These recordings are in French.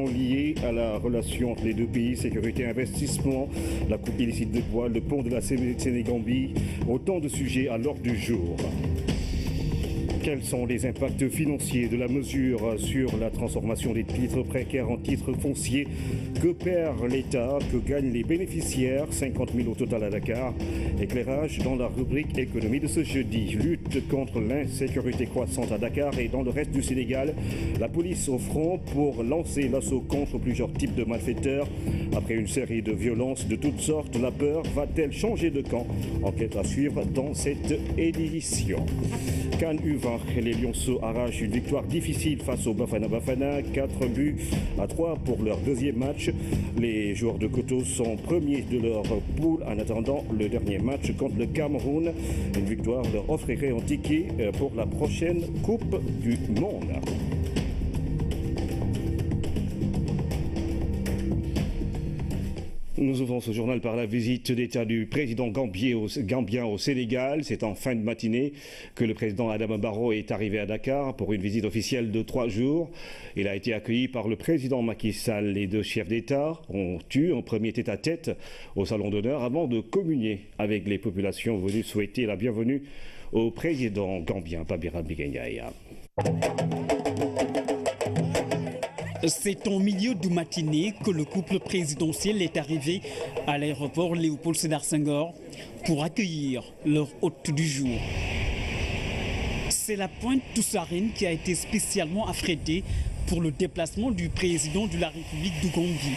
Liées à la relation entre les deux pays, sécurité, investissement, la coupe illicite de bois, le pont de la Sénégambie, autant de sujets à l'ordre du jour. Quels sont les impacts financiers de la mesure sur la transformation des titres précaires en titres fonciers? Que perd l'État? Que gagnent les bénéficiaires? 50 000 au total à Dakar. Éclairage dans la rubrique économie de ce jeudi. Lutte contre l'insécurité croissante à Dakar et dans le reste du Sénégal. La police au front pour lancer l'assaut contre plusieurs types de malfaiteurs. Après une série de violences de toutes sortes, la peur va-t-elle changer de camp? Enquête à suivre dans cette édition. CAN U20, les Lionceaux arrachent une victoire difficile face au Bafana Bafana, 4-3 pour leur deuxième match. Les joueurs de Koto sont premiers de leur poule en attendant le dernier match contre le Cameroun. Une victoire leur offrirait un ticket pour la prochaine Coupe du Monde. Nous ouvrons ce journal par la visite d'État du président gambien au Sénégal. C'est en fin de matinée que le président Adama Barrow est arrivé à Dakar pour une visite officielle de 3 jours. Il a été accueilli par le président Macky Sall. Les deux chefs d'État ont eu un premier tête-à-tête au salon d'honneur avant de communier avec les populations venues souhaiter la bienvenue au président gambien Babira Biganyaya. C'est en milieu de matinée que le couple présidentiel est arrivé à l'aéroport Léopold Sédar Senghor pour accueillir leur hôte du jour. C'est la Pointe Toussarène qui a été spécialement affrétée pour le déplacement du président de la République du Gambie.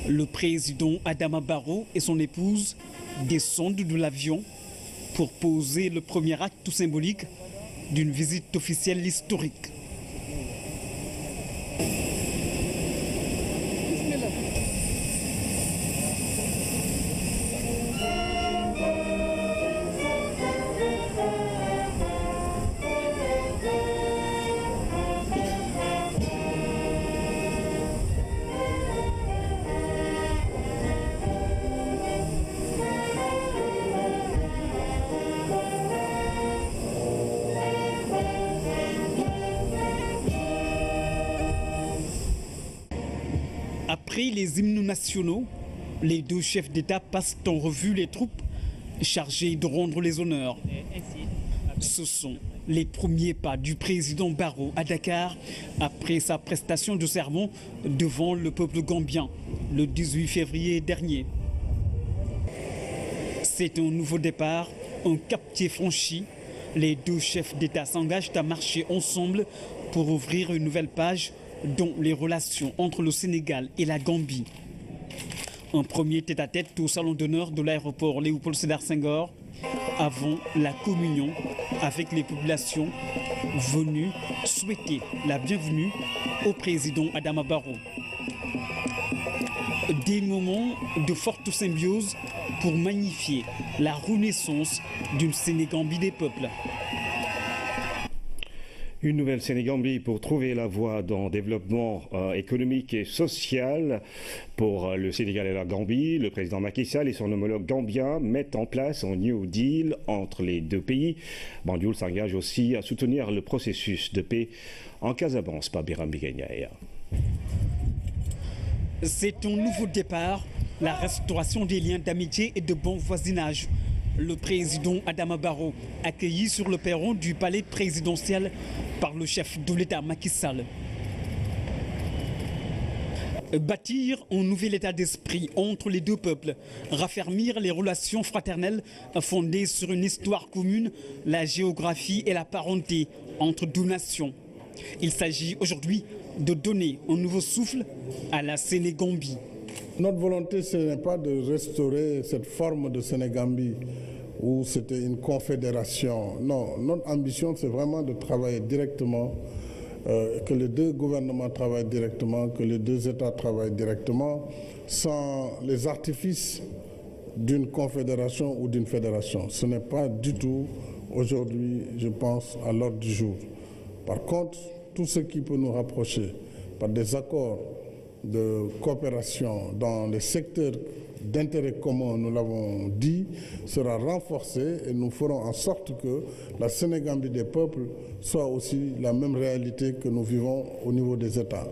Le président Adama Barrow et son épouse descendent de l'avion pour poser le premier acte tout symbolique d'une visite officielle historique. Après les hymnes nationaux, les deux chefs d'État passent en revue les troupes chargées de rendre les honneurs. Ce sont les premiers pas du président Barrow à Dakar après sa prestation de serment devant le peuple gambien le 18 février dernier. C'est un nouveau départ, un cap qui est franchi. Les deux chefs d'État s'engagent à marcher ensemble pour ouvrir une nouvelle page dans les relations entre le Sénégal et la Gambie. Un premier tête-à-tête au salon d'honneur de l'aéroport Léopold Sédar Senghor avant la communion avec les populations venues souhaiter la bienvenue au président Adama Barrow. Des moments de forte symbiose pour magnifier la renaissance d'une Sénégambie des peuples. Une nouvelle Sénégambie pour trouver la voie dans le développement économique et social pour le Sénégal et la Gambie. Le président Macky Sall et son homologue gambien mettent en place un New Deal entre les deux pays. Banjul s'engage aussi à soutenir le processus de paix en Casamance par Biram Biganyaya. C'est un nouveau départ, la restauration des liens d'amitié et de bon voisinage. Le président Adama Barrow, accueilli sur le perron du palais présidentiel par le chef de l'État Macky Sall. Bâtir un nouvel état d'esprit entre les deux peuples, raffermir les relations fraternelles fondées sur une histoire commune, la géographie et la parenté entre deux nations. Il s'agit aujourd'hui de donner un nouveau souffle à la Sénégambie. Notre volonté, ce n'est pas de restaurer cette forme de Sénégambie où c'était une confédération. Non, notre ambition, c'est vraiment de travailler directement, que les deux gouvernements travaillent directement, que les deux États travaillent directement, sans les artifices d'une confédération ou d'une fédération. Ce n'est pas du tout, aujourd'hui, je pense, à l'ordre du jour. Par contre, tout ce qui peut nous rapprocher par des accords de coopération dans les secteurs d'intérêt commun, nous l'avons dit, sera renforcée et nous ferons en sorte que la Sénégambie des peuples soit aussi la même réalité que nous vivons au niveau des États.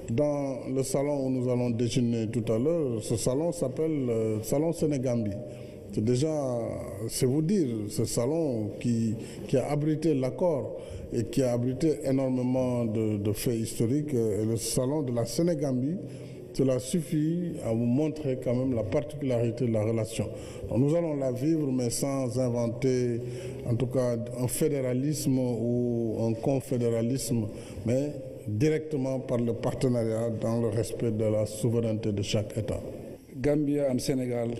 Dans le salon où nous allons déjeuner tout à l'heure, ce salon s'appelle Salon Sénégambie. C'est déjà, c'est vous dire, ce salon qui a abrité l'accord et qui a abrité énormément de faits historiques, et le salon de la Sénégambie, cela suffit à vous montrer quand même la particularité de la relation. Donc nous allons la vivre, mais sans inventer, en tout cas, un fédéralisme ou un confédéralisme, mais directement par le partenariat dans le respect de la souveraineté de chaque État. Gambia and Senegal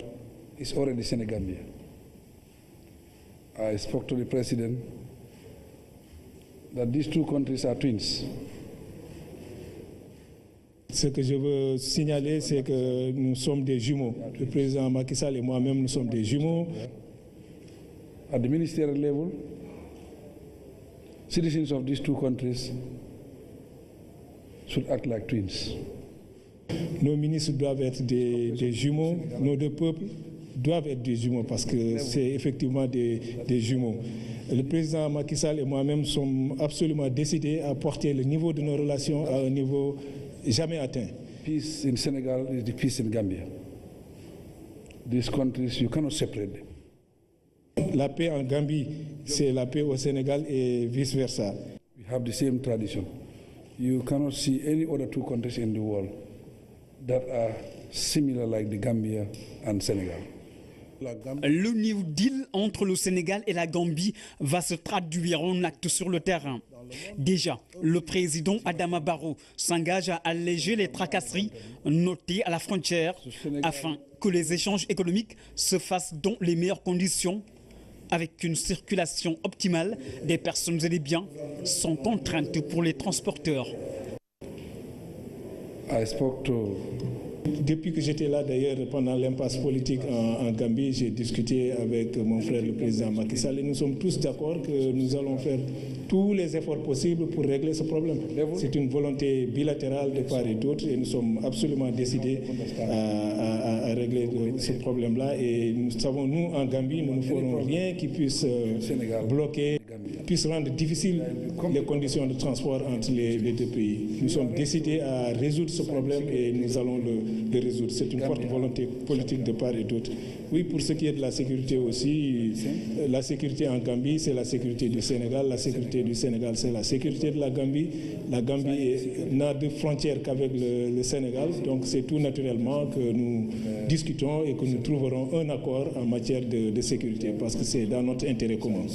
is already Senegambia. I spoke to the president that these two countries are twins. Ce que je veux signaler, c'est que nous sommes des jumeaux. Le président Macky Sall et moi-même, nous sommes des jumeaux. At the ministerial level, citizens of these two countries should act like twins. Nos ministres doivent être des jumeaux, nos deux peuples doivent être des jumeaux parce que c'est effectivement des jumeaux. Le président Macky Sall et moi-même sommes absolument décidés à porter le niveau de nos relations à un niveau jamais atteint. Peace in Senegal is the peace in Gambia. These countries, you cannot separate them. La paix en Gambie, c'est la paix au Sénégal et vice-versa. We have the same tradition. You cannot see any other two countries in the world that are similar like the Gambia and Senegal. Le New Deal entre le Sénégal et la Gambie va se traduire en actes sur le terrain. Déjà, le président Adama Barrow s'engage à alléger les tracasseries notées à la frontière afin que les échanges économiques se fassent dans les meilleures conditions avec une circulation optimale des personnes et des biens sans contrainte pour les transporteurs. I spoke to Depuis que j'étais là, d'ailleurs, pendant l'impasse politique en Gambie, j'ai discuté avec mon frère, le président Macky Sall, et nous sommes tous d'accord que nous allons faire tous les efforts possibles pour régler ce problème. C'est une volonté bilatérale de part et d'autre, et nous sommes absolument décidés à régler ce problème-là. Et nous savons, nous, en Gambie, nous ne ferons rien qui puisse bloquer, puisse rendre difficile les conditions de transport entre les deux pays. Nous sommes décidés à résoudre ce problème et nous allons le résoudre. C'est une forte volonté politique de part et d'autre. Oui, pour ce qui est de la sécurité aussi, la sécurité en Gambie, c'est la sécurité du Sénégal. La sécurité du Sénégal, c'est la sécurité de la Gambie. La Gambie n'a de frontières qu'avec le Sénégal. Donc c'est tout naturellement que nous discutons et que nous trouverons un accord en matière de sécurité parce que c'est dans notre intérêt commun.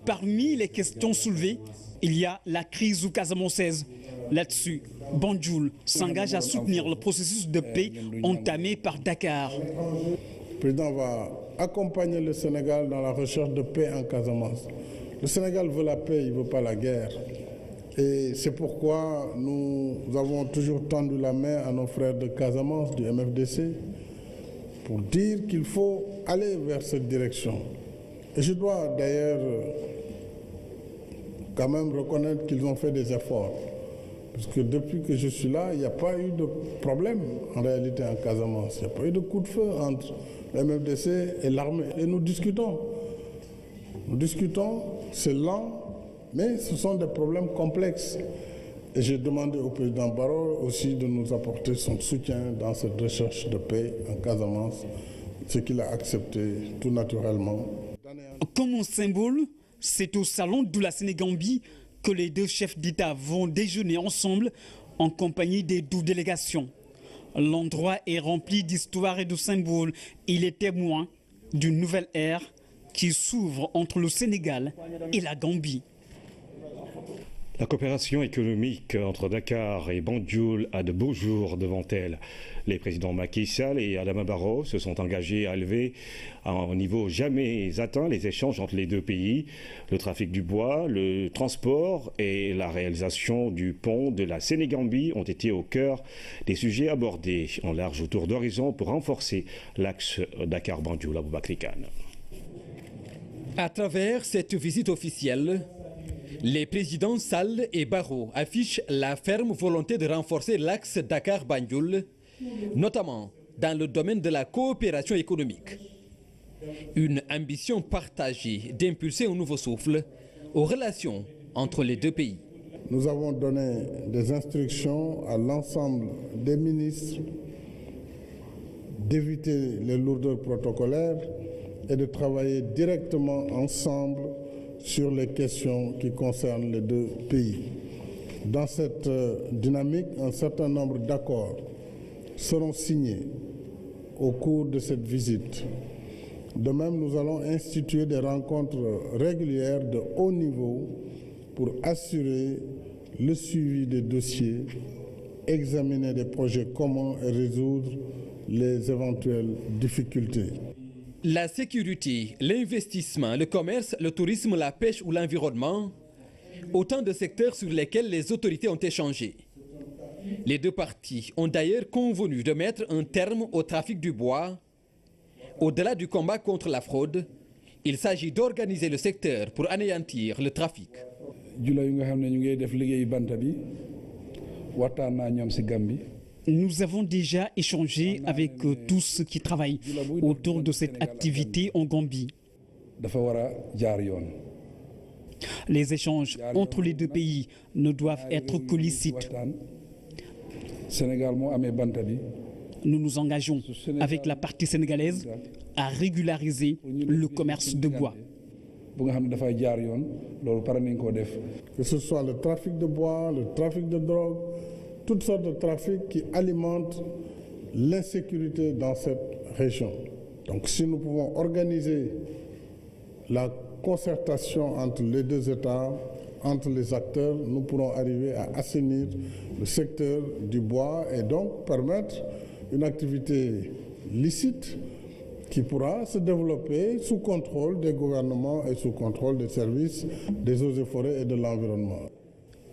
Parmi les questions soulevées, il y a la crise casamançaise. Là-dessus, Banjul s'engage à soutenir le processus de paix entamé par Dakar. Le président va accompagner le Sénégal dans la recherche de paix en Casamance. Le Sénégal veut la paix, il ne veut pas la guerre. Et c'est pourquoi nous avons toujours tendu la main à nos frères de Casamance, du MFDC, pour dire qu'il faut aller vers cette direction. Et je dois d'ailleurs quand même reconnaître qu'ils ont fait des efforts. Parce que depuis que je suis là, il n'y a pas eu de problème en réalité en Casamance. Il n'y a pas eu de coup de feu entre le MFDC et l'armée. Et nous discutons. Nous discutons, c'est lent, mais ce sont des problèmes complexes. Et j'ai demandé au président Barrow aussi de nous apporter son soutien dans cette recherche de paix en Casamance, ce qu'il a accepté tout naturellement. Comme un symbole, c'est au salon de la Sénégambie que les deux chefs d'État vont déjeuner ensemble en compagnie des 12 délégations. L'endroit est rempli d'histoire et de symboles. Il est témoin d'une nouvelle ère qui s'ouvre entre le Sénégal et la Gambie. La coopération économique entre Dakar et Banjul a de beaux jours devant elle. Les présidents Macky Sall et Adama Barrow se sont engagés à élever à un niveau jamais atteint les échanges entre les deux pays. Le trafic du bois, le transport et la réalisation du pont de la Sénégambie ont été au cœur des sujets abordés en large tour d'horizon pour renforcer l'axe Dakar-Banjul. Aboubakry Kane. À travers cette visite officielle, Les présidents Sall et Barrow affichent la ferme volonté de renforcer l'axe Dakar-Banjul, notamment dans le domaine de la coopération économique. Une ambition partagée d'impulser un nouveau souffle aux relations entre les deux pays. Nous avons donné des instructions à l'ensemble des ministres d'éviter les lourdeurs protocolaires et de travailler directement ensemble sur les questions qui concernent les deux pays. Dans cette dynamique, un certain nombre d'accords seront signés au cours de cette visite. De même, nous allons instituer des rencontres régulières de haut niveau pour assurer le suivi des dossiers, examiner des projets communs et résoudre les éventuelles difficultés. La sécurité, l'investissement, le commerce, le tourisme, la pêche ou l'environnement, autant de secteurs sur lesquels les autorités ont échangé. Les deux parties ont d'ailleurs convenu de mettre un terme au trafic du bois. Au-delà du combat contre la fraude, il s'agit d'organiser le secteur pour anéantir le trafic. Nous avons déjà échangé avec tous ceux qui travaillent autour de cette activité en Gambie. Les échanges entre les deux pays ne doivent être que licites. Nous nous engageons avec la partie sénégalaise à régulariser le commerce de bois. Que ce soit le trafic de bois, le trafic de drogue, toutes sortes de trafics qui alimentent l'insécurité dans cette région. Donc si nous pouvons organiser la concertation entre les deux États, entre les acteurs, nous pourrons arriver à assainir le secteur du bois et donc permettre une activité licite qui pourra se développer sous contrôle des gouvernements et sous contrôle des services des eaux et forêts et de l'environnement.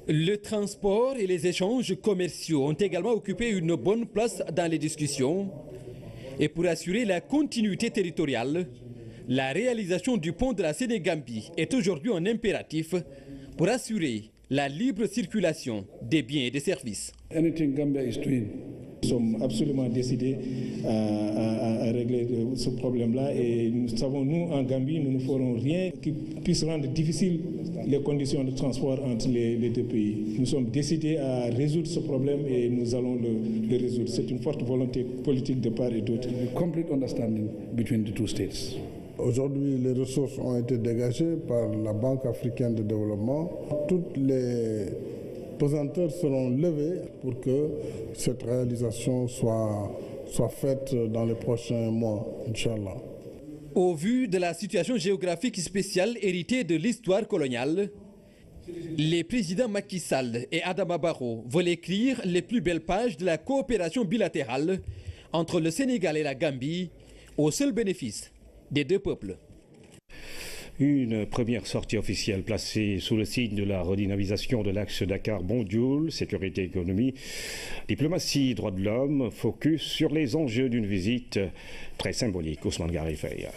Le transport et les échanges commerciaux ont également occupé une bonne place dans les discussions. Et pour assurer la continuité territoriale, la réalisation du pont de la Sénégambie est aujourd'hui un impératif pour assurer la libre circulation des biens et des services. Nous sommes absolument décidés à régler ce problème-là et nous savons, nous, en Gambie, nous ne ferons rien qui puisse rendre difficile les conditions de transport entre les deux pays. Nous sommes décidés à résoudre ce problème et nous allons le résoudre. C'est une forte volonté politique de part et d'autre. Complete understanding between the two states. Aujourd'hui, les ressources ont été dégagées par la Banque africaine de développement. Toutes les pesanteurs seront levées pour que cette réalisation soit faite dans les prochains mois, Inch'Allah. Au vu de la situation géographique spéciale héritée de l'histoire coloniale, les présidents Macky Sall et Adama Barrow veulent écrire les plus belles pages de la coopération bilatérale entre le Sénégal et la Gambie au seul bénéfice des deux peuples. Une première sortie officielle placée sous le signe de la redynamisation de l'axe Dakar-Banjul, sécurité, économie, diplomatie, droits de l'homme, focus sur les enjeux d'une visite très symbolique. Ousmane Garifei.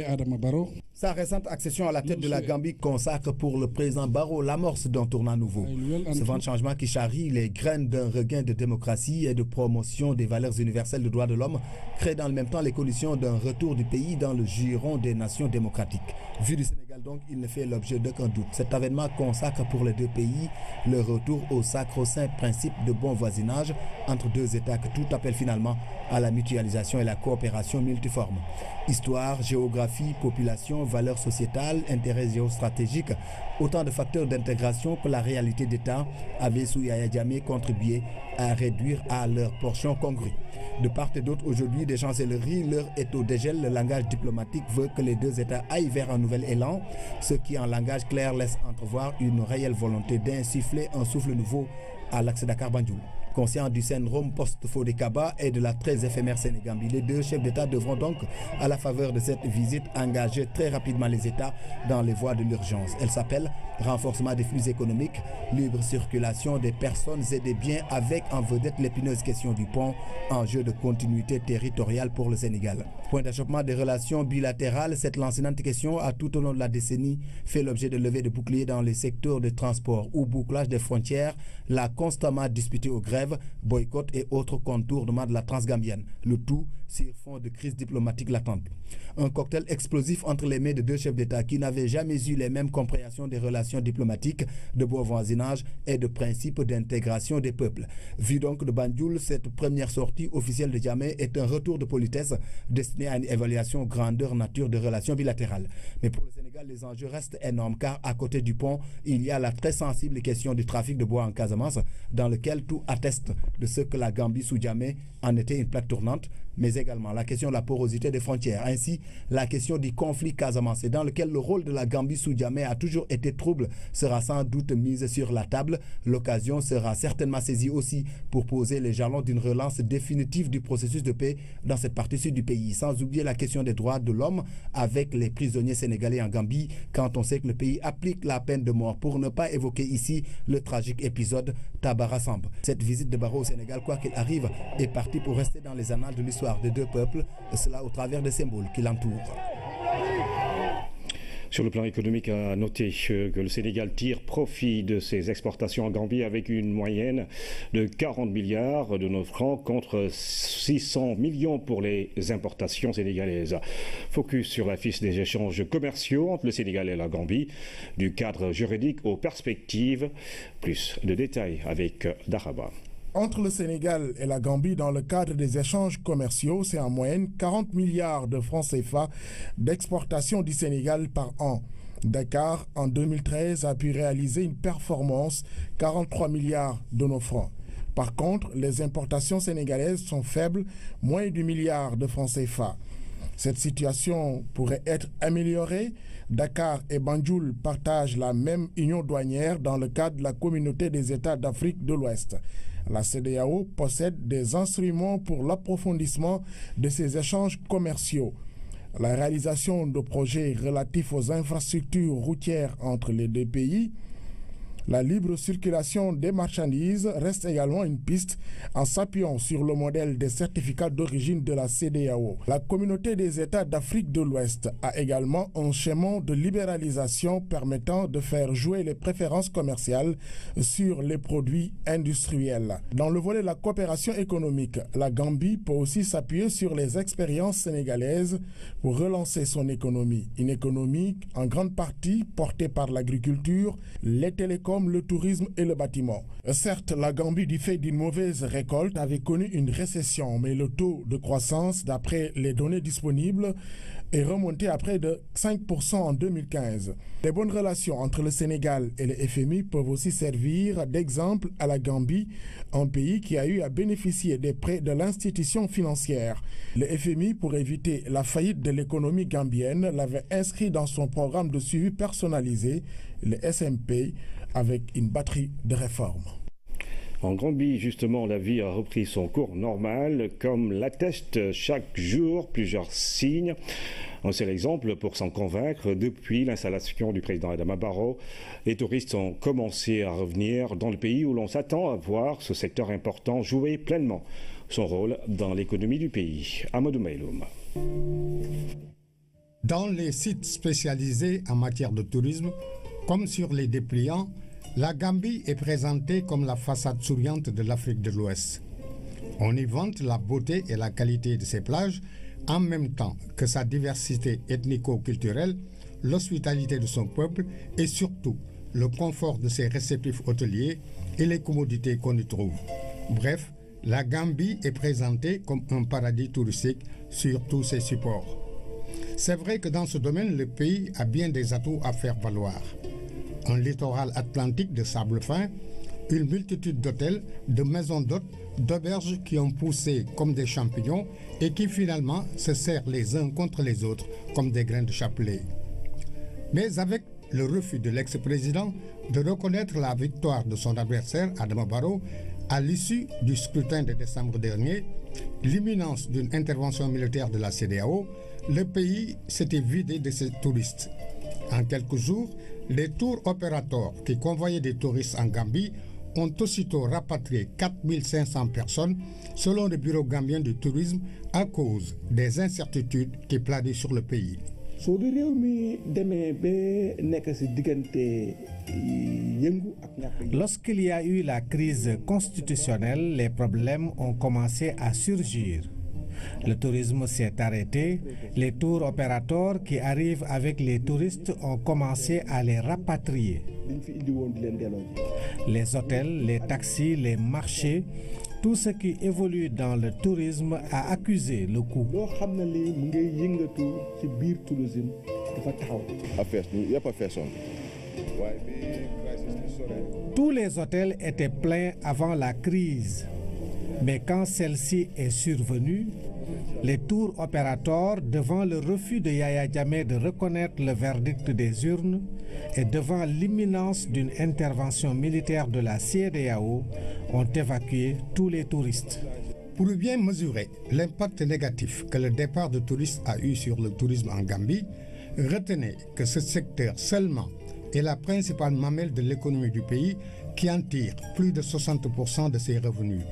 Adama Barrow. Sa récente accession à la tête de la Gambie consacre pour le président Barrow l'amorce d'un tournant nouveau. Ce vent de changement qui charrie les graines d'un regain de démocratie et de promotion des valeurs universelles de droits de l'homme crée dans le même temps les conditions d'un retour du pays dans le giron des nations démocratiques. Vu du Sénégal donc, il ne fait l'objet d'aucun doute. Cet avènement consacre pour les deux pays le retour au sacro-saint principe de bon voisinage entre deux États que tout appelle finalement à la mutualisation et la coopération multiforme. Histoire, géographie, population, valeurs sociétales, intérêts géostratégiques, autant de facteurs d'intégration que la réalité d'État avait sous Yahya Jammeh contribué à réduire à leur portion congrue. De part et d'autre aujourd'hui, des chancelleries, l'heure est au dégel. Le langage diplomatique veut que les deux États aillent vers un nouvel élan, ce qui en langage clair laisse entrevoir une réelle volonté d'insuffler un souffle nouveau à l'axe Dakar-Banjul. Conscient du syndrome post-Fodekaba et de la très éphémère Sénégambie, les deux chefs d'État devront donc, à la faveur de cette visite, engager très rapidement les États dans les voies de l'urgence. Elle s'appelle renforcement des flux économiques, libre circulation des personnes et des biens avec en vedette l'épineuse question du pont, enjeu de continuité territoriale pour le Sénégal. Point d'achoppement des relations bilatérales, cette lancinante question a tout au long de la décennie fait l'objet de levées de boucliers dans les secteurs de transport ou bouclage des frontières, l'a constamment disputé aux grèves, boycotts et autres contournements de la transgambienne. Le tout sur fond de crise diplomatique latente. Un cocktail explosif entre les mains de deux chefs d'État qui n'avaient jamais eu les mêmes compréhensions des relations diplomatiques, de bon voisinage et de principes d'intégration des peuples. Vu donc de Banjul, cette première sortie officielle de Jammeh est un retour de politesse destiné à une évaluation grandeur nature de relations bilatérales. Mais pour le Sénégal, les enjeux restent énormes car à côté du pont, il y a la très sensible question du trafic de bois en Casamance, dans lequel tout atteste de ce que la Gambie sous Jammeh en était une plaque tournante, mais également la question de la porosité des frontières, ainsi la question du conflit casamançais dans lequel le rôle de la Gambie sous Jammeh a toujours été trouble sera sans doute mise sur la table. L'occasion sera certainement saisie aussi pour poser les jalons d'une relance définitive du processus de paix dans cette partie sud du pays, sans oublier la question des droits de l'homme avec les prisonniers sénégalais en Gambie quand on sait que le pays applique la peine de mort, pour ne pas évoquer ici le tragique épisode Tabara Samb. Cette visite de Barrow au Sénégal, quoi qu'il arrive, est partie pour rester dans les annales de l'histoire des deux peuples, et cela au travers des symboles qui l'entourent. Sur le plan économique, à noter que le Sénégal tire profit de ses exportations en Gambie avec une moyenne de 40 milliards de nos francs contre 600 millions pour les importations sénégalaises. Focus sur la fiche des échanges commerciaux entre le Sénégal et la Gambie, du cadre juridique aux perspectives. Plus de détails avec Daraba. Entre le Sénégal et la Gambie, dans le cadre des échanges commerciaux, c'est en moyenne 40 milliards de francs CFA d'exportation du Sénégal par an. Dakar, en 2013, a pu réaliser une performance 43 milliards de nos francs. Par contre, les importations sénégalaises sont faibles, moins du milliard de francs CFA. Cette situation pourrait être améliorée. Dakar et Banjul partagent la même union douanière dans le cadre de la communauté des États d'Afrique de l'Ouest. La CEDEAO possède des instruments pour l'approfondissement de ces échanges commerciaux. La réalisation de projets relatifs aux infrastructures routières entre les deux pays, la libre circulation des marchandises reste également une piste en s'appuyant sur le modèle des certificats d'origine de la CEDEAO. La communauté des États d'Afrique de l'Ouest a également un schéma de libéralisation permettant de faire jouer les préférences commerciales sur les produits industriels. Dans le volet de la coopération économique, la Gambie peut aussi s'appuyer sur les expériences sénégalaises pour relancer son économie. Une économie en grande partie portée par l'agriculture, les télécoms, le tourisme et le bâtiment. Certes, la Gambie, du fait d'une mauvaise récolte, avait connu une récession, mais le taux de croissance, d'après les données disponibles, est remonté à près de 5% en 2015. Les bonnes relations entre le Sénégal et le FMI peuvent aussi servir d'exemple à la Gambie, un pays qui a eu à bénéficier des prêts de l'institution financière. Le FMI, pour éviter la faillite de l'économie gambienne, l'avait inscrit dans son programme de suivi personnalisé, le SMP, avec une batterie de réformes. En Gambie, justement, la vie a repris son cours normal, comme l'attestent chaque jour plusieurs signes. Un seul exemple pour s'en convaincre, depuis l'installation du président Adama Barrow, les touristes ont commencé à revenir dans le pays où l'on s'attend à voir ce secteur important jouer pleinement son rôle dans l'économie du pays. Amadou Mailoum. Dans les sites spécialisés en matière de tourisme, comme sur les dépliants, la Gambie est présentée comme la façade souriante de l'Afrique de l'Ouest. On y vante la beauté et la qualité de ses plages, en même temps que sa diversité ethnico-culturelle, l'hospitalité de son peuple et surtout le confort de ses réceptifs hôteliers et les commodités qu'on y trouve. Bref, la Gambie est présentée comme un paradis touristique sur tous ses supports. C'est vrai que dans ce domaine, le pays a bien des atouts à faire valoir. Un littoral atlantique de sable fin, une multitude d'hôtels, de maisons d'hôtes, d'auberges qui ont poussé comme des champignons et qui finalement se serrent les uns contre les autres comme des grains de chapelet. Mais avec le refus de l'ex-président de reconnaître la victoire de son adversaire Adama Barrow à l'issue du scrutin de décembre dernier, l'imminence d'une intervention militaire de la CEDEAO, le pays s'était vidé de ses touristes. En quelques jours, les tours opérateurs qui convoyaient des touristes en Gambie ont aussitôt rapatrié 4500 personnes selon le Bureau gambien du tourisme à cause des incertitudes qui planaient sur le pays. Lorsqu'il y a eu la crise constitutionnelle, les problèmes ont commencé à surgir. Le tourisme s'est arrêté, les tours opérateurs qui arrivent avec les touristes ont commencé à les rapatrier. Les hôtels, les taxis, les marchés, tout ce qui évolue dans le tourisme a accusé le coup. Tous les hôtels étaient pleins avant la crise, mais quand celle-ci est survenue, les tours opérateurs, devant le refus de Yaya Jammeh de reconnaître le verdict des urnes et devant l'imminence d'une intervention militaire de la CEDEAO, ont évacué tous les touristes. Pour bien mesurer l'impact négatif que le départ de touristes a eu sur le tourisme en Gambie, retenez que ce secteur seulement est la principale mamelle de l'économie du pays qui en tire plus de 60% de ses revenus.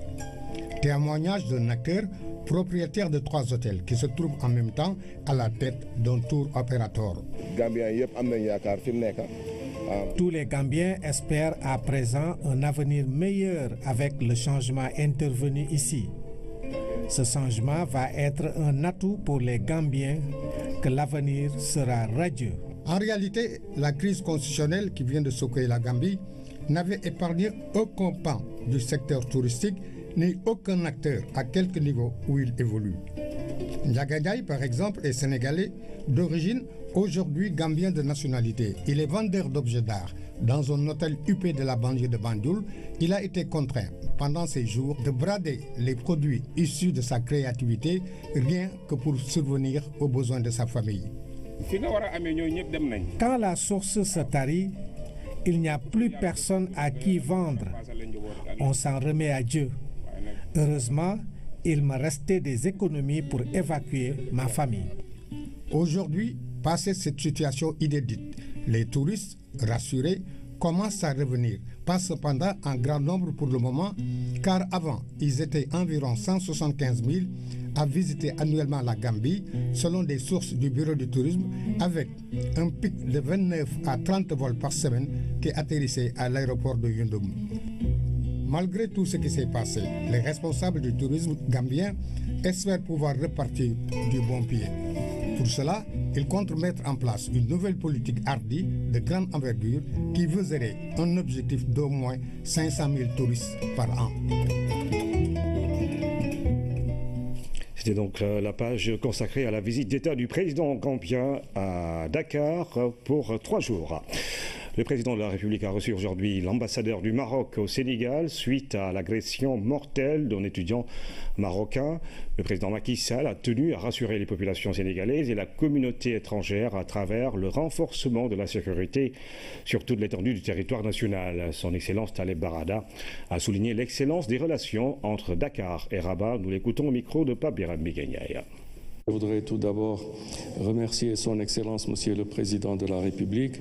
Témoignage d'un acteur propriétaire de 3 hôtels qui se trouvent en même temps à la tête d'un tour opérateur. Tous les Gambiens espèrent à présent un avenir meilleur avec le changement intervenu ici. Ce changement va être un atout pour les Gambiens, que l'avenir sera radieux. En réalité, la crise constitutionnelle qui vient de secouer la Gambie n'avait épargné aucun pan du secteur touristique ni aucun acteur à quelque niveau où il évolue. Ndiaga Ndiaye, par exemple, est sénégalais d'origine, aujourd'hui gambien de nationalité. Il est vendeur d'objets d'art. Dans un hôtel huppé de la banlieue de Banjul, il a été contraint, pendant ces jours, de brader les produits issus de sa créativité, rien que pour subvenir aux besoins de sa famille. Quand la source se tarit, il n'y a plus personne à qui vendre. On s'en remet à Dieu. Heureusement, il me restait des économies pour évacuer ma famille. Aujourd'hui, passé cette situation inédite, les touristes, rassurés, commencent à revenir. Pas cependant en grand nombre pour le moment, car avant, ils étaient environ 175 000 à visiter annuellement la Gambie, selon des sources du Bureau du tourisme, avec un pic de 29 à 30 vols par semaine qui atterrissaient à l'aéroport de Yundum. Malgré tout ce qui s'est passé, les responsables du tourisme gambien espèrent pouvoir repartir du bon pied. Pour cela, ils comptent mettre en place une nouvelle politique hardie de grande envergure qui viserait un objectif d'au moins 500 000 touristes par an. C'était donc la page consacrée à la visite d'État du président gambien à Dakar pour 3 jours. Le président de la République a reçu aujourd'hui l'ambassadeur du Maroc au Sénégal suite à l'agression mortelle d'un étudiant marocain. Le président Macky Sall a tenu à rassurer les populations sénégalaises et la communauté étrangère à travers le renforcement de la sécurité sur toute l'étendue du territoire national. Son Excellence Taleb Barada a souligné l'excellence des relations entre Dakar et Rabat. Nous l'écoutons au micro de Pape Biram Bigagnaï. Je voudrais tout d'abord remercier Son Excellence, Monsieur le Président de la République,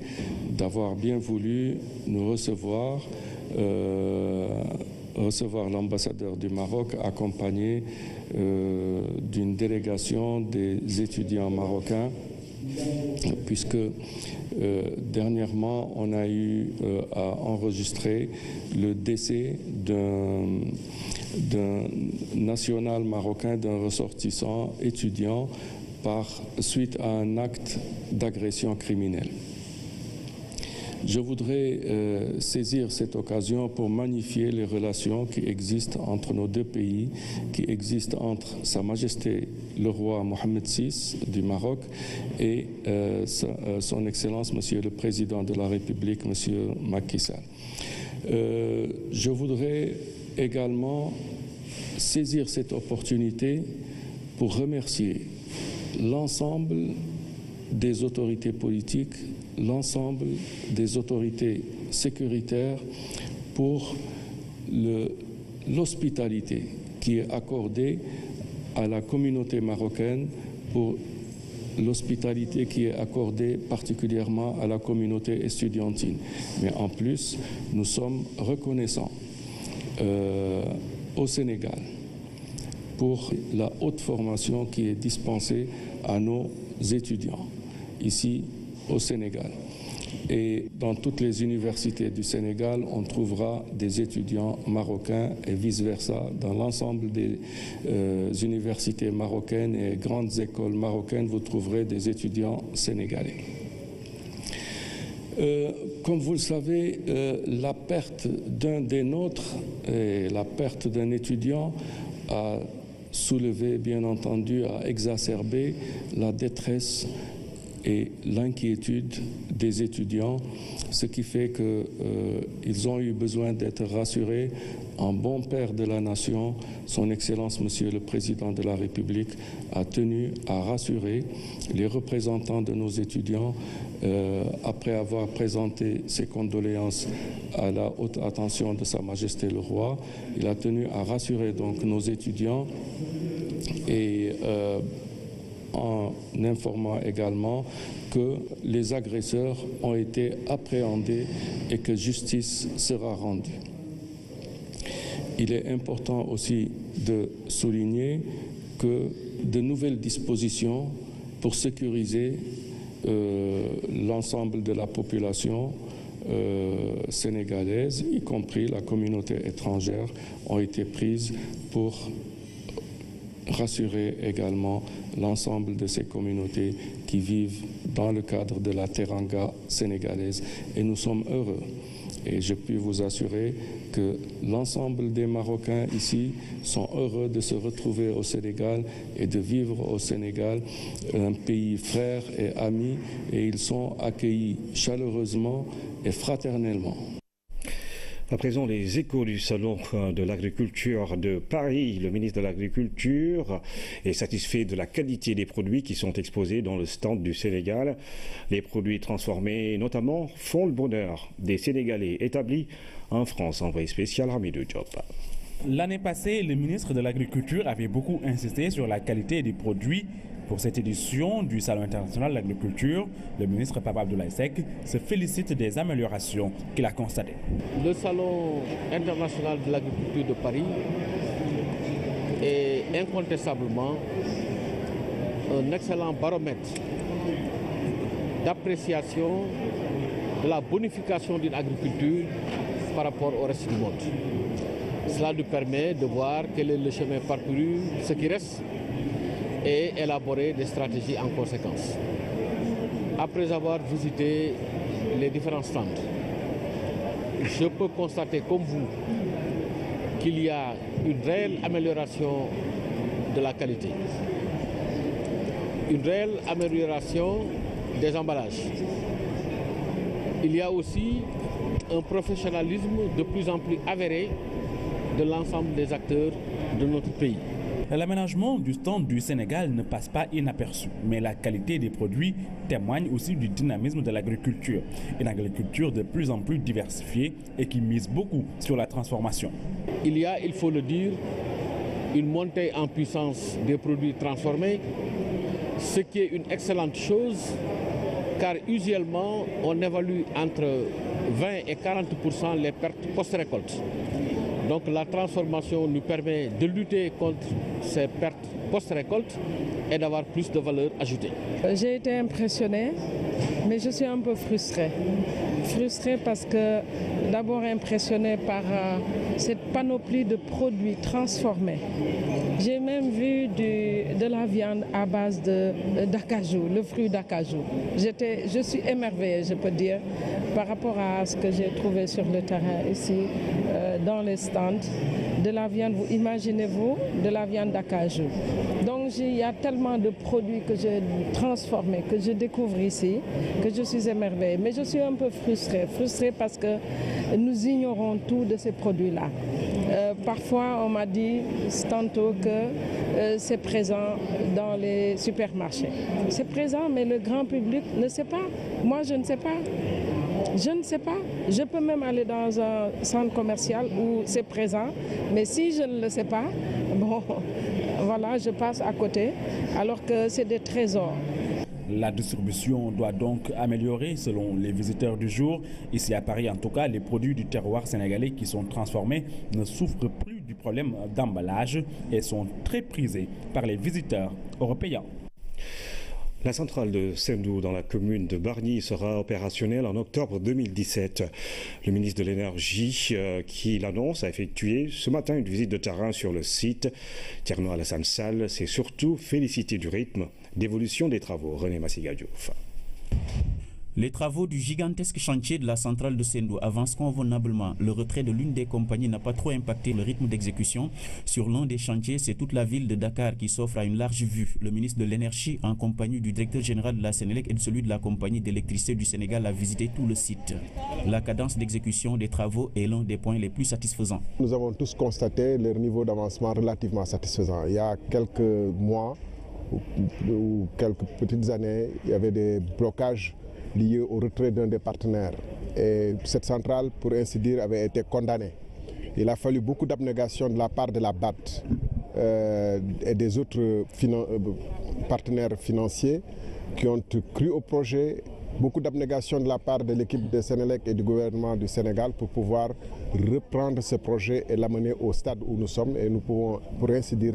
d'avoir bien voulu nous recevoir l'ambassadeur du Maroc accompagné d'une délégation des étudiants marocains, puisque dernièrement on a eu à enregistrer le décès d'un national marocain, d'un ressortissant étudiant suite à un acte d'agression criminelle. Je voudrais saisir cette occasion pour magnifier les relations qui existent entre nos deux pays, qui existent entre Sa Majesté le roi Mohamed VI du Maroc et Son Excellence, Monsieur le Président de la République, Monsieur Macky Sall. Je voudrais également saisir cette opportunité pour remercier l'ensemble des autorités politiques, l'ensemble des autorités sécuritaires pour l'hospitalité qui est accordée à la communauté marocaine, pour l'hospitalité qui est accordée particulièrement à la communauté estudiantine. Mais en plus, nous sommes reconnaissants au Sénégal pour la haute formation qui est dispensée à nos étudiants ici au Sénégal. Et dans toutes les universités du Sénégal, on trouvera des étudiants marocains et vice-versa. Dans l'ensemble des universités marocaines et grandes écoles marocaines, vous trouverez des étudiants sénégalais. Comme vous le savez, la perte d'un des nôtres et la perte d'un étudiant a soulevé, bien entendu, a exacerbé la détresse et l'inquiétude des étudiants, ce qui fait qu'ils ont eu besoin d'être rassurés. En bon père de la nation, son Excellence Monsieur le Président de la République a tenu à rassurer les représentants de nos étudiants après avoir présenté ses condoléances à la haute attention de Sa Majesté le Roi. Il a tenu à rassurer donc nos étudiants et en informant également que les agresseurs ont été appréhendés et que justice sera rendue. Il est important aussi de souligner que de nouvelles dispositions pour sécuriser l'ensemble de la population sénégalaise, y compris la communauté étrangère, ont été prises pour rassurer également l'ensemble de ces communautés qui vivent dans le cadre de la teranga sénégalaise. Et nous sommes heureux. Et je puis vous assurer que l'ensemble des Marocains ici sont heureux de se retrouver au Sénégal et de vivre au Sénégal, un pays frère et ami, et ils sont accueillis chaleureusement et fraternellement. À présent, les échos du Salon de l'agriculture de Paris. Le ministre de l'Agriculture est satisfait de la qualité des produits qui sont exposés dans le stand du Sénégal. Les produits transformés, notamment, font le bonheur des Sénégalais établis en France. Envoyé spécial Hamidou Diop. L'année passée, le ministre de l'Agriculture avait beaucoup insisté sur la qualité des produits. Pour cette édition du Salon international de l'agriculture, le ministre Papa Abdoulaye Seck se félicite des améliorations qu'il a constatées. Le Salon international de l'agriculture de Paris est incontestablement un excellent baromètre d'appréciation de la bonification d'une agriculture par rapport au reste du monde. Cela nous permet de voir quel est le chemin parcouru, ce qui reste, et élaborer des stratégies en conséquence. Après avoir visité les différents stands, je peux constater comme vous qu'il y a une réelle amélioration de la qualité, une réelle amélioration des emballages. Il y a aussi un professionnalisme de plus en plus avéré de l'ensemble des acteurs de notre pays. L'aménagement du stand du Sénégal ne passe pas inaperçu, mais la qualité des produits témoigne aussi du dynamisme de l'agriculture. Une agriculture de plus en plus diversifiée et qui mise beaucoup sur la transformation. Il y a, il faut le dire, une montée en puissance des produits transformés, ce qui est une excellente chose, car usuellement on évalue entre 20 et 40% les pertes post-récolte. Donc la transformation nous permet de lutter contre ces pertes post-récolte et d'avoir plus de valeur ajoutée. J'ai été impressionnée, mais je suis un peu frustrée. Frustrée parce que d'abord impressionnée par cette panoplie de produits transformés. J'ai même vu de la viande à base d'acajou, le fruit d'acajou. Je suis émerveillée, je peux dire, par rapport à ce que j'ai trouvé sur le terrain ici, dans les stands. De la viande, vous imaginez-vous, de la viande d'acajou. Donc il y a tellement de produits que j'ai transformés, que je découvre ici, que je suis émerveillée. Mais je suis un peu frustrée parce que nous ignorons tout de ces produits-là. Parfois, on m'a dit tantôt que c'est présent dans les supermarchés. C'est présent, mais le grand public ne sait pas. Moi, je ne sais pas. Je ne sais pas. Je peux même aller dans un centre commercial où c'est présent, mais si je ne le sais pas, bon, voilà, je passe à côté, alors que c'est des trésors. La distribution doit donc améliorer selon les visiteurs du jour. Ici à Paris, en tout cas, les produits du terroir sénégalais qui sont transformés ne souffrent plus du problème d'emballage et sont très prisés par les visiteurs européens. La centrale de Sendou dans la commune de Bargny sera opérationnelle en octobre 2017. Le ministre de l'Énergie qui l'annonce a effectué ce matin une visite de terrain sur le site. Thierno Alassane Sall s'est surtout félicité du rythme d'évolution des travaux. René Massiga Diouf. Les travaux du gigantesque chantier de la centrale de Sendou avancent convenablement. Le retrait de l'une des compagnies n'a pas trop impacté le rythme d'exécution. Sur l'un des chantiers, c'est toute la ville de Dakar qui s'offre à une large vue. Le ministre de l'Énergie, en compagnie du directeur général de la Sénélec et de celui de la compagnie d'électricité du Sénégal, a visité tout le site. La cadence d'exécution des travaux est l'un des points les plus satisfaisants. Nous avons tous constaté leur niveau d'avancement relativement satisfaisant. Il y a quelques mois ou quelques petites années, il y avait des blocages lié au retrait d'un des partenaires. Et cette centrale, pour ainsi dire, avait été condamnée. Il a fallu beaucoup d'abnégation de la part de la BAT et des autres partenaires financiers qui ont cru au projet, beaucoup d'abnégation de la part de l'équipe de Sénélec et du gouvernement du Sénégal pour pouvoir reprendre ce projet et l'amener au stade où nous sommes. Et nous pouvons, pour ainsi dire,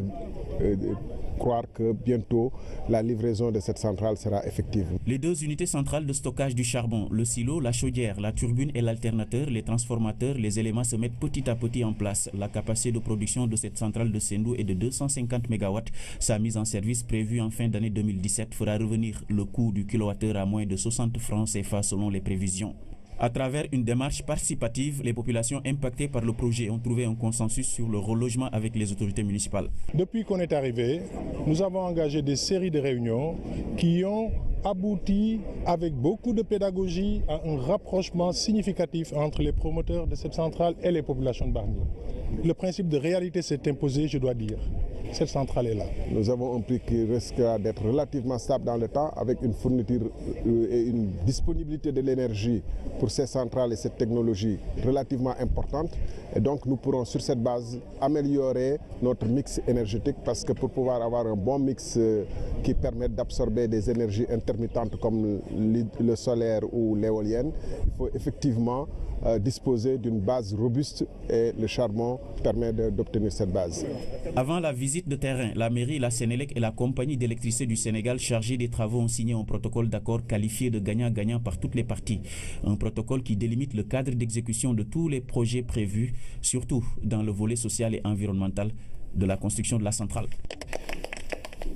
croire que bientôt la livraison de cette centrale sera effective. Les deux unités centrales de stockage du charbon, le silo, la chaudière, la turbine et l'alternateur, les transformateurs, les éléments se mettent petit à petit en place. La capacité de production de cette centrale de Sendou est de 250 MW. Sa mise en service prévue en fin d'année 2017 fera revenir le coût du kilowattheure à moins de 60 francs CFA selon les prévisions. À travers une démarche participative, les populations impactées par le projet ont trouvé un consensus sur le relogement avec les autorités municipales. Depuis qu'on est arrivé, nous avons engagé des séries de réunions qui ont abouti avec beaucoup de pédagogie à un rapprochement significatif entre les promoteurs de cette centrale et les populations de Bargny. Le principe de réalité s'est imposé, je dois dire. Cette centrale est là. Nous avons un prix qui risquera d'être relativement stable dans le temps avec une fourniture et une disponibilité de l'énergie pour ces centrales et cette technologie relativement importante. Et donc nous pourrons sur cette base améliorer notre mix énergétique parce que pour pouvoir avoir un bon mix qui permette d'absorber des énergies intermittentes comme le solaire ou l'éolienne, il faut effectivement disposer d'une base robuste et le charbon permet d'obtenir cette base. Avant la visite de terrain, la mairie, la Sénélec et la compagnie d'électricité du Sénégal chargée des travaux ont signé un protocole d'accord qualifié de gagnant-gagnant par toutes les parties. Un protocole qui délimite le cadre d'exécution de tous les projets prévus, surtout dans le volet social et environnemental de la construction de la centrale.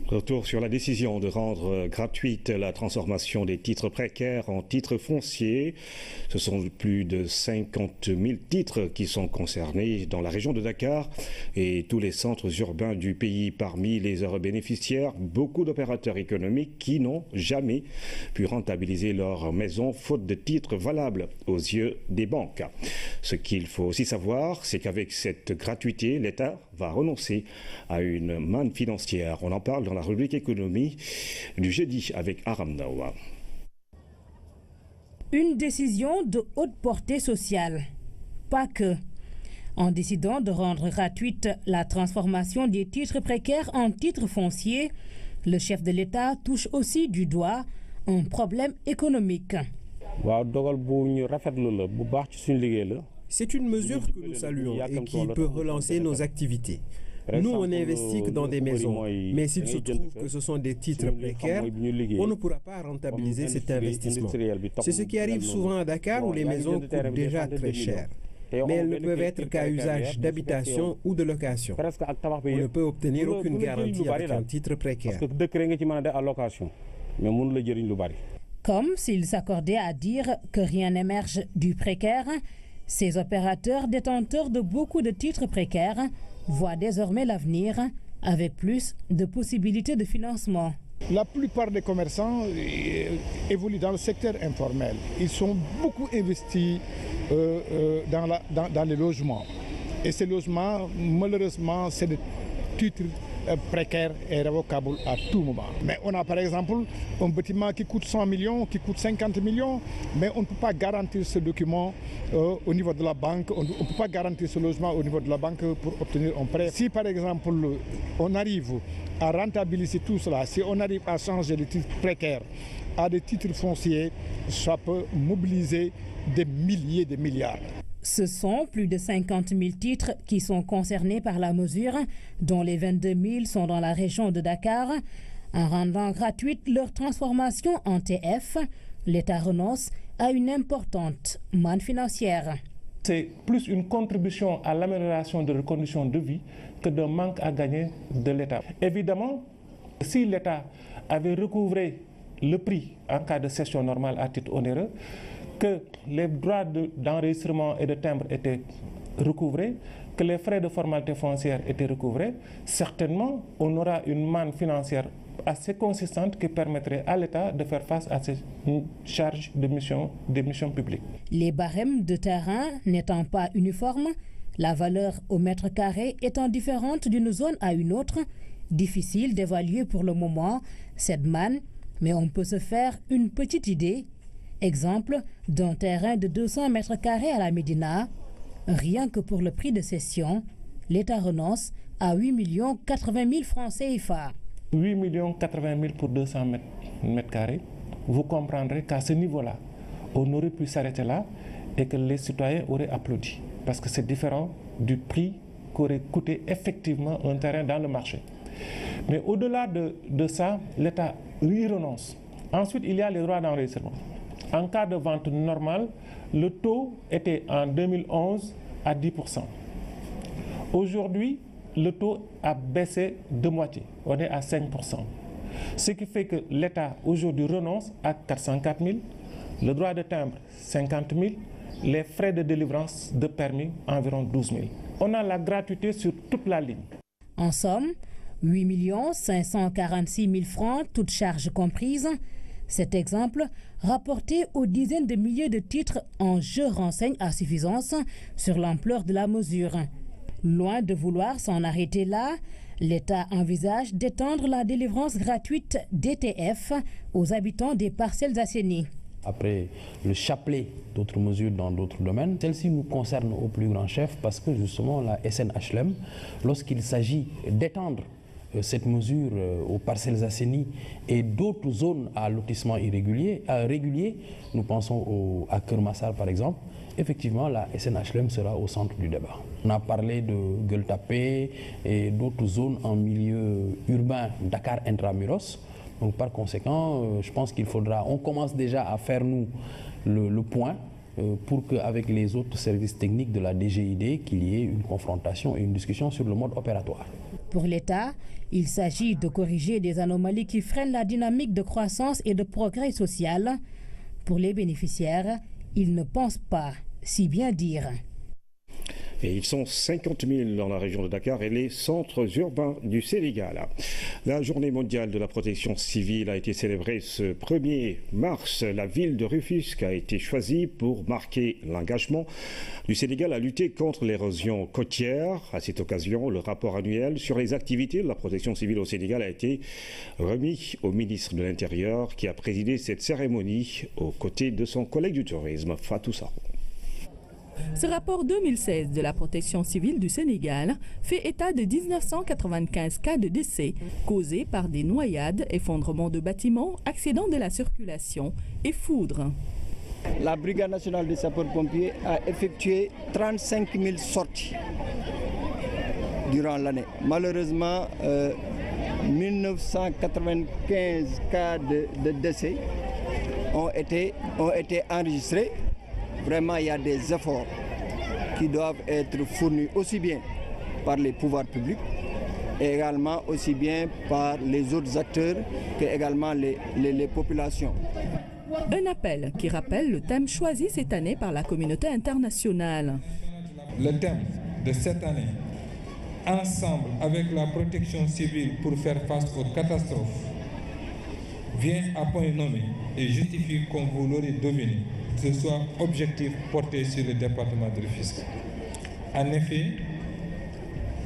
Retour sur la décision de rendre gratuite la transformation des titres précaires en titres fonciers. Ce sont plus de 50 000 titres qui sont concernés dans la région de Dakar et tous les centres urbains du pays. Parmi les heureux bénéficiaires, beaucoup d'opérateurs économiques qui n'ont jamais pu rentabiliser leur maison faute de titres valables aux yeux des banques. Ce qu'il faut aussi savoir, c'est qu'avec cette gratuité, l'État va renoncer à une manne financière. On en parle dans la rubrique économie du jeudi avec Aram Dawa. Une décision de haute portée sociale. Pas que. En décidant de rendre gratuite la transformation des titres précaires en titres fonciers, le chef de l'État touche aussi du doigt un problème économique. C'est une mesure que nous saluons et qui peut relancer nos activités. Nous, on investit dans des maisons, mais s'il se trouve que ce sont des titres précaires, on ne pourra pas rentabiliser cet investissement. C'est ce qui arrive souvent à Dakar où les maisons coûtent déjà très cher. Mais elles ne peuvent être qu'à usage d'habitation ou de location. On ne peut obtenir aucune garantie avec un titre précaire. Comme s'ils s'accordaient à dire que rien n'émerge du précaire, ces opérateurs détenteurs de beaucoup de titres précaires voient désormais l'avenir avec plus de possibilités de financement. La plupart des commerçants évoluent dans le secteur informel. Ils sont beaucoup investis dans les logements. Et ces logements, malheureusement, c'est des titres précaire et révocable à tout moment. Mais on a par exemple un bâtiment qui coûte 100 millions, qui coûte 50 millions, mais on ne peut pas garantir ce document au niveau de la banque, on ne peut pas garantir ce logement au niveau de la banque pour obtenir un prêt. Si par exemple on arrive à rentabiliser tout cela, si on arrive à changer les titres précaires à des titres fonciers, ça peut mobiliser des milliers de milliards. Ce sont plus de 50 000 titres qui sont concernés par la mesure, dont les 22 000 sont dans la région de Dakar. En rendant gratuite leur transformation en TF, l'État renonce à une importante manne financière. C'est plus une contribution à l'amélioration de leurs conditions de vie que d'un manque à gagner de l'État. Évidemment, si l'État avait recouvré le prix en cas de cession normale à titre onéreux, que les droits d'enregistrement et de timbre étaient recouvrés, que les frais de formalité foncière étaient recouvrés, certainement on aura une manne financière assez consistante qui permettrait à l'État de faire face à ces charges des missions publiques. Les barèmes de terrain n'étant pas uniformes, la valeur au mètre carré étant différente d'une zone à une autre, difficile d'évaluer pour le moment cette manne, mais on peut se faire une petite idée. Exemple d'un terrain de 200 mètres carrés à la Médina. Rien que pour le prix de cession, l'État renonce à 8 080 000 francs CFA. 8 080 000 pour 200 mètres carrés. Vous comprendrez qu'à ce niveau-là, on aurait pu s'arrêter là et que les citoyens auraient applaudi. Parce que c'est différent du prix qu'aurait coûté effectivement un terrain dans le marché. Mais au-delà de ça, l'État y renonce. Ensuite, il y a les droits d'enregistrement. En cas de vente normale, le taux était en 2011 à 10%. Aujourd'hui, le taux a baissé de moitié. On est à 5%. Ce qui fait que l'État aujourd'hui renonce à 404 000, le droit de timbre 50 000, les frais de délivrance de permis environ 12 000. On a la gratuité sur toute la ligne. En somme, 8 546 000 francs, toutes charges comprises. Cet exemple, rapporté aux dizaines de milliers de titres en jeu, renseigne à suffisance sur l'ampleur de la mesure. Loin de vouloir s'en arrêter là, l'État envisage d'étendre la délivrance gratuite d'ETF aux habitants des parcelles assainies. Après le chapelet d'autres mesures dans d'autres domaines, celle-ci nous concerne au plus grand chef parce que justement la SNHLM, lorsqu'il s'agit d'étendre cette mesure aux parcelles assainies et d'autres zones à lotissement régulier, nous pensons à Kermassar par exemple, effectivement la SNHLM sera au centre du débat. On a parlé de Gueule Tapée et d'autres zones en milieu urbain, Dakar Intramuros. Donc par conséquent, je pense qu'il faudra, on commence déjà à faire nous le point pour qu'avec les autres services techniques de la DGID, qu'il y ait une confrontation et une discussion sur le mode opératoire. Pour l'État, il s'agit de corriger des anomalies qui freinent la dynamique de croissance et de progrès social. Pour les bénéficiaires, ils ne pensent pas si bien dire. Et ils sont 50 000 dans la région de Dakar et les centres urbains du Sénégal. La journée mondiale de la protection civile a été célébrée ce 1er mars. La ville de Rufisque a été choisie pour marquer l'engagement du Sénégal à lutter contre l'érosion côtière. À cette occasion, le rapport annuel sur les activités de la protection civile au Sénégal a été remis au ministre de l'Intérieur qui a présidé cette cérémonie aux côtés de son collègue du tourisme, Fatou Sarro. Ce rapport 2016 de la protection civile du Sénégal fait état de 1995 cas de décès causés par des noyades, effondrements de bâtiments, accidents de la circulation et foudres. La Brigade nationale des sapeurs-pompiers a effectué 35 000 sorties durant l'année. Malheureusement, 1995 cas de décès ont été enregistrés. Vraiment, il y a des efforts qui doivent être fournis aussi bien par les pouvoirs publics et également aussi bien par les autres acteurs que également les populations. Un appel qui rappelle le thème choisi cette année par la communauté internationale. Le thème de cette année, ensemble avec la protection civile pour faire face aux catastrophes, vient à point nommé et justifie, comme vous l'aurez deviné, que ce soit objectif porté sur le département de Rufisque. En effet,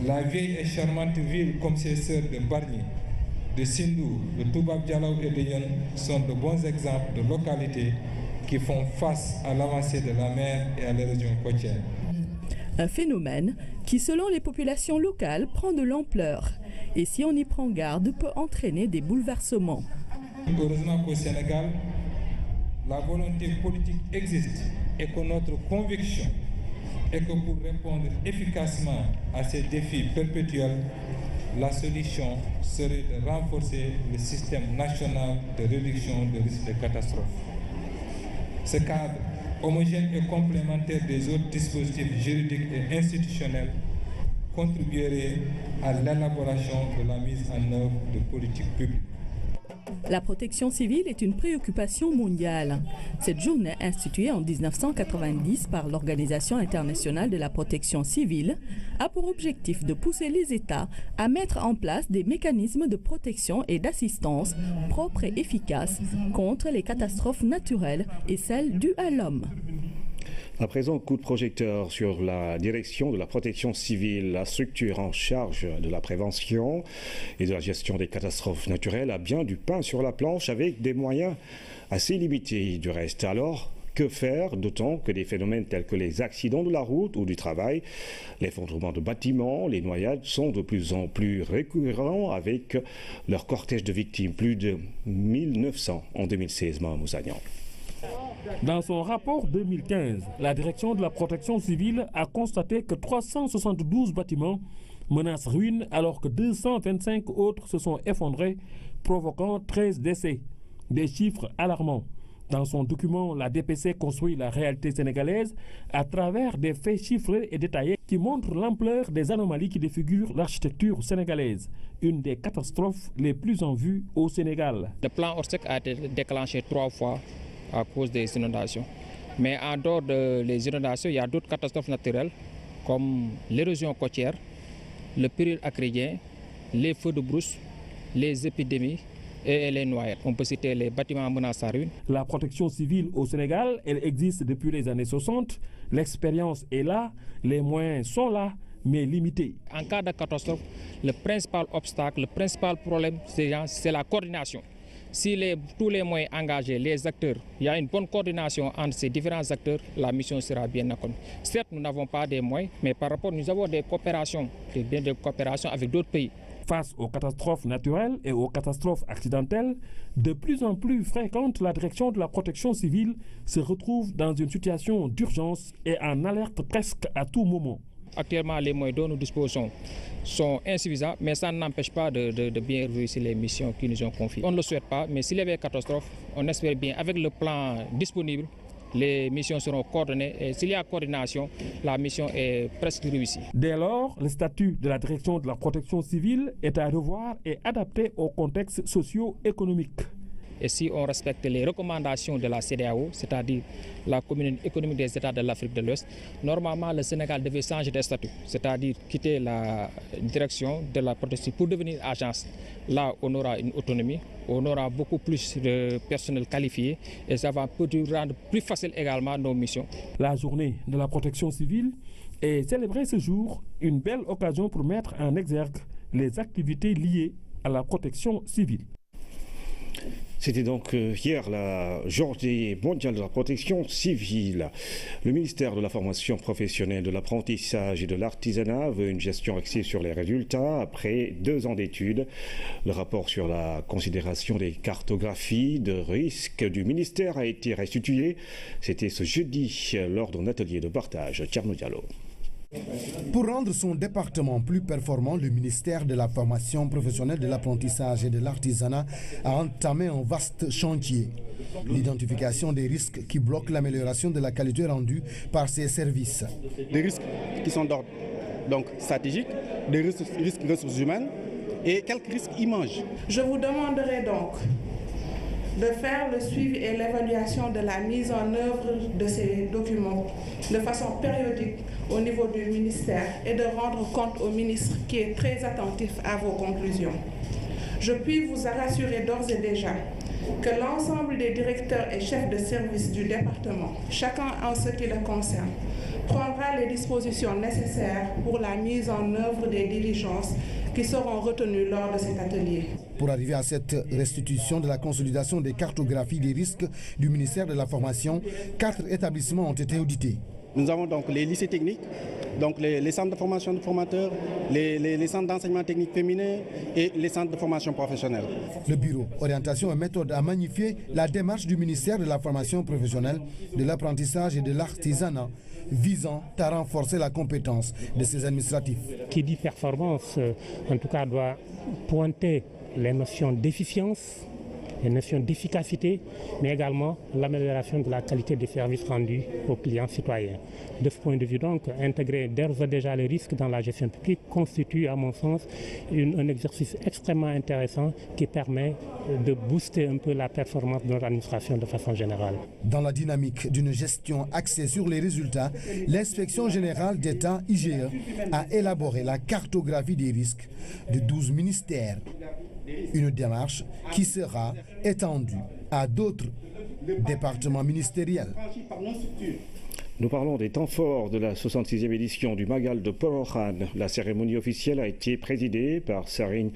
la vieille et charmante ville comme ses sœurs de Bargny, de Sindou, de Toubab Dialaw et de Yon sont de bons exemples de localités qui font face à l'avancée de la mer et à l'érosion côtière. Un phénomène qui, selon les populations locales, prend de l'ampleur et, si on y prend garde, peut entraîner des bouleversements. Heureusement qu'au Sénégal, la volonté politique existe et que notre conviction est que pour répondre efficacement à ces défis perpétuels, la solution serait de renforcer le système national de réduction de risques de catastrophe. Ce cadre homogène et complémentaire des autres dispositifs juridiques et institutionnels contribuerait à l'élaboration de la mise en œuvre de politiques publiques. La protection civile est une préoccupation mondiale. Cette journée, instituée en 1990 par l'Organisation internationale de la protection civile, a pour objectif de pousser les États à mettre en place des mécanismes de protection et d'assistance propres et efficaces contre les catastrophes naturelles et celles dues à l'homme. À présent, coup de projecteur sur la direction de la protection civile. La structure en charge de la prévention et de la gestion des catastrophes naturelles a bien du pain sur la planche avec des moyens assez limités du reste. Alors, que faire, d'autant que des phénomènes tels que les accidents de la route ou du travail, l'effondrement de bâtiments, les noyades sont de plus en plus récurrents avec leur cortège de victimes, plus de 1900 en 2016, Mohamed Moussagnan. Dans son rapport 2015, la direction de la protection civile a constaté que 372 bâtiments menacent ruine alors que 225 autres se sont effondrés, provoquant 13 décès. Des chiffres alarmants. Dans son document, la DPC construit la réalité sénégalaise à travers des faits chiffrés et détaillés qui montrent l'ampleur des anomalies qui défigurent l'architecture sénégalaise, une des catastrophes les plus en vue au Sénégal. Le plan Orsec a été déclenché 3 fois à cause des inondations. Mais en dehors des inondations, il y a d'autres catastrophes naturelles comme l'érosion côtière, le péril acridien, les feux de brousse, les épidémies et les noyades. On peut citer les bâtiments menacés à ruine. La protection civile au Sénégal, elle existe depuis les années 60. L'expérience est là, les moyens sont là, mais limités. En cas de catastrophe, le principal obstacle, le principal problème, c'est la coordination. Si tous les moyens engagés, les acteurs, il y a une bonne coordination entre ces différents acteurs, la mission sera bien accomplie. Certes, nous n'avons pas des moyens, mais par rapport, nous avons des coopérations avec d'autres pays. Face aux catastrophes naturelles et aux catastrophes accidentelles, de plus en plus fréquentes, la direction de la protection civile se retrouve dans une situation d'urgence et en alerte presque à tout moment. Actuellement, les moyens dont nous disposons sont insuffisants, mais ça n'empêche pas de bien réussir les missions qui nous ont confiées. On ne le souhaite pas, mais s'il y avait catastrophe, on espère bien, avec le plan disponible, les missions seront coordonnées et s'il y a coordination, la mission est presque réussie. Dès lors, le statut de la direction de la protection civile est à revoir et adapté au contexte socio-économique. Et si on respecte les recommandations de la CEDEAO, c'est-à-dire la communauté économique des États de l'Afrique de l'Ouest, normalement le Sénégal devait changer de statut, c'est-à-dire quitter la direction de la protection pour devenir agence. Là, on aura une autonomie, on aura beaucoup plus de personnel qualifié et ça va rendre plus facile également nos missions. La journée de la protection civile est célébrée ce jour, une belle occasion pour mettre en exergue les activités liées à la protection civile. C'était donc hier la journée mondiale de la protection civile. Le ministère de la formation professionnelle, de l'apprentissage et de l'artisanat veut une gestion axée sur les résultats après 2 ans d'études. Le rapport sur la considération des cartographies de risque du ministère a été restitué. C'était ce jeudi lors d'un atelier de partage. Thierno Diallo. Pour rendre son département plus performant, le ministère de la formation professionnelle, de l'apprentissage et de l'artisanat a entamé un vaste chantier. L'identification des risques qui bloquent l'amélioration de la qualité rendue par ces services. Des risques qui sont d'ordre stratégique, des risques ressources humaines et quelques risques images. Je vous demanderai donc de faire le suivi et l'évaluation de la mise en œuvre de ces documents de façon périodique au niveau du ministère et de rendre compte au ministre qui est très attentif à vos conclusions. Je puis vous rassurer d'ores et déjà que l'ensemble des directeurs et chefs de service du département, chacun en ce qui le concerne, prendra les dispositions nécessaires pour la mise en œuvre des diligences qui seront retenues lors de cet atelier. Pour arriver à cette restitution de la consolidation des cartographies des risques du ministère de la Formation, 4 établissements ont été audités. Nous avons donc les lycées techniques, donc les centres de formation de formateurs, les centres d'enseignement technique féminin et les centres de formation professionnelle. Le bureau Orientation et méthode a magnifié la démarche du ministère de la Formation professionnelle, de l'apprentissage et de l'artisanat visant à renforcer la compétence de ses administratifs. Qui dit performance, en tout cas, doit pointer les notions d'efficience, les notions d'efficacité, mais également l'amélioration de la qualité des services rendus aux clients citoyens. De ce point de vue donc, intégrer d'ores et déjà les risques dans la gestion publique constitue à mon sens un exercice extrêmement intéressant qui permet de booster un peu la performance de notre administration de façon générale. Dans la dynamique d'une gestion axée sur les résultats, l'Inspection générale d'État IGE a élaboré la cartographie des risques de 12 ministères. Une démarche qui sera étendue à d'autres départements ministériels. Nous parlons des temps forts de la 66e édition du Magal de Porokhane. La cérémonie officielle a été présidée par Serigne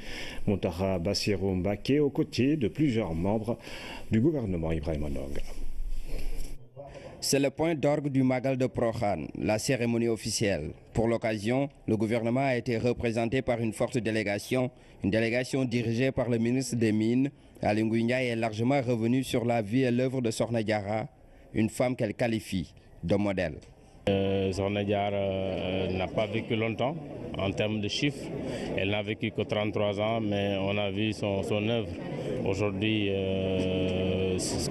Mountakha Bassirou Mbacké aux côtés de plusieurs membres du gouvernement Ibrahima Ndong. C'est le point d'orgue du Magal de Porokhane, la cérémonie officielle. Pour l'occasion, le gouvernement a été représenté par une forte délégation, une délégation dirigée par le ministre des Mines. Aly Ngouille Ndiaye est largement revenu sur la vie et l'œuvre de Sokhna Diarra, une femme qu'elle qualifie de modèle. Sokhna Diarra n'a pas vécu longtemps en termes de chiffres. Elle n'a vécu que 33 ans, mais on a vu son œuvre. Aujourd'hui,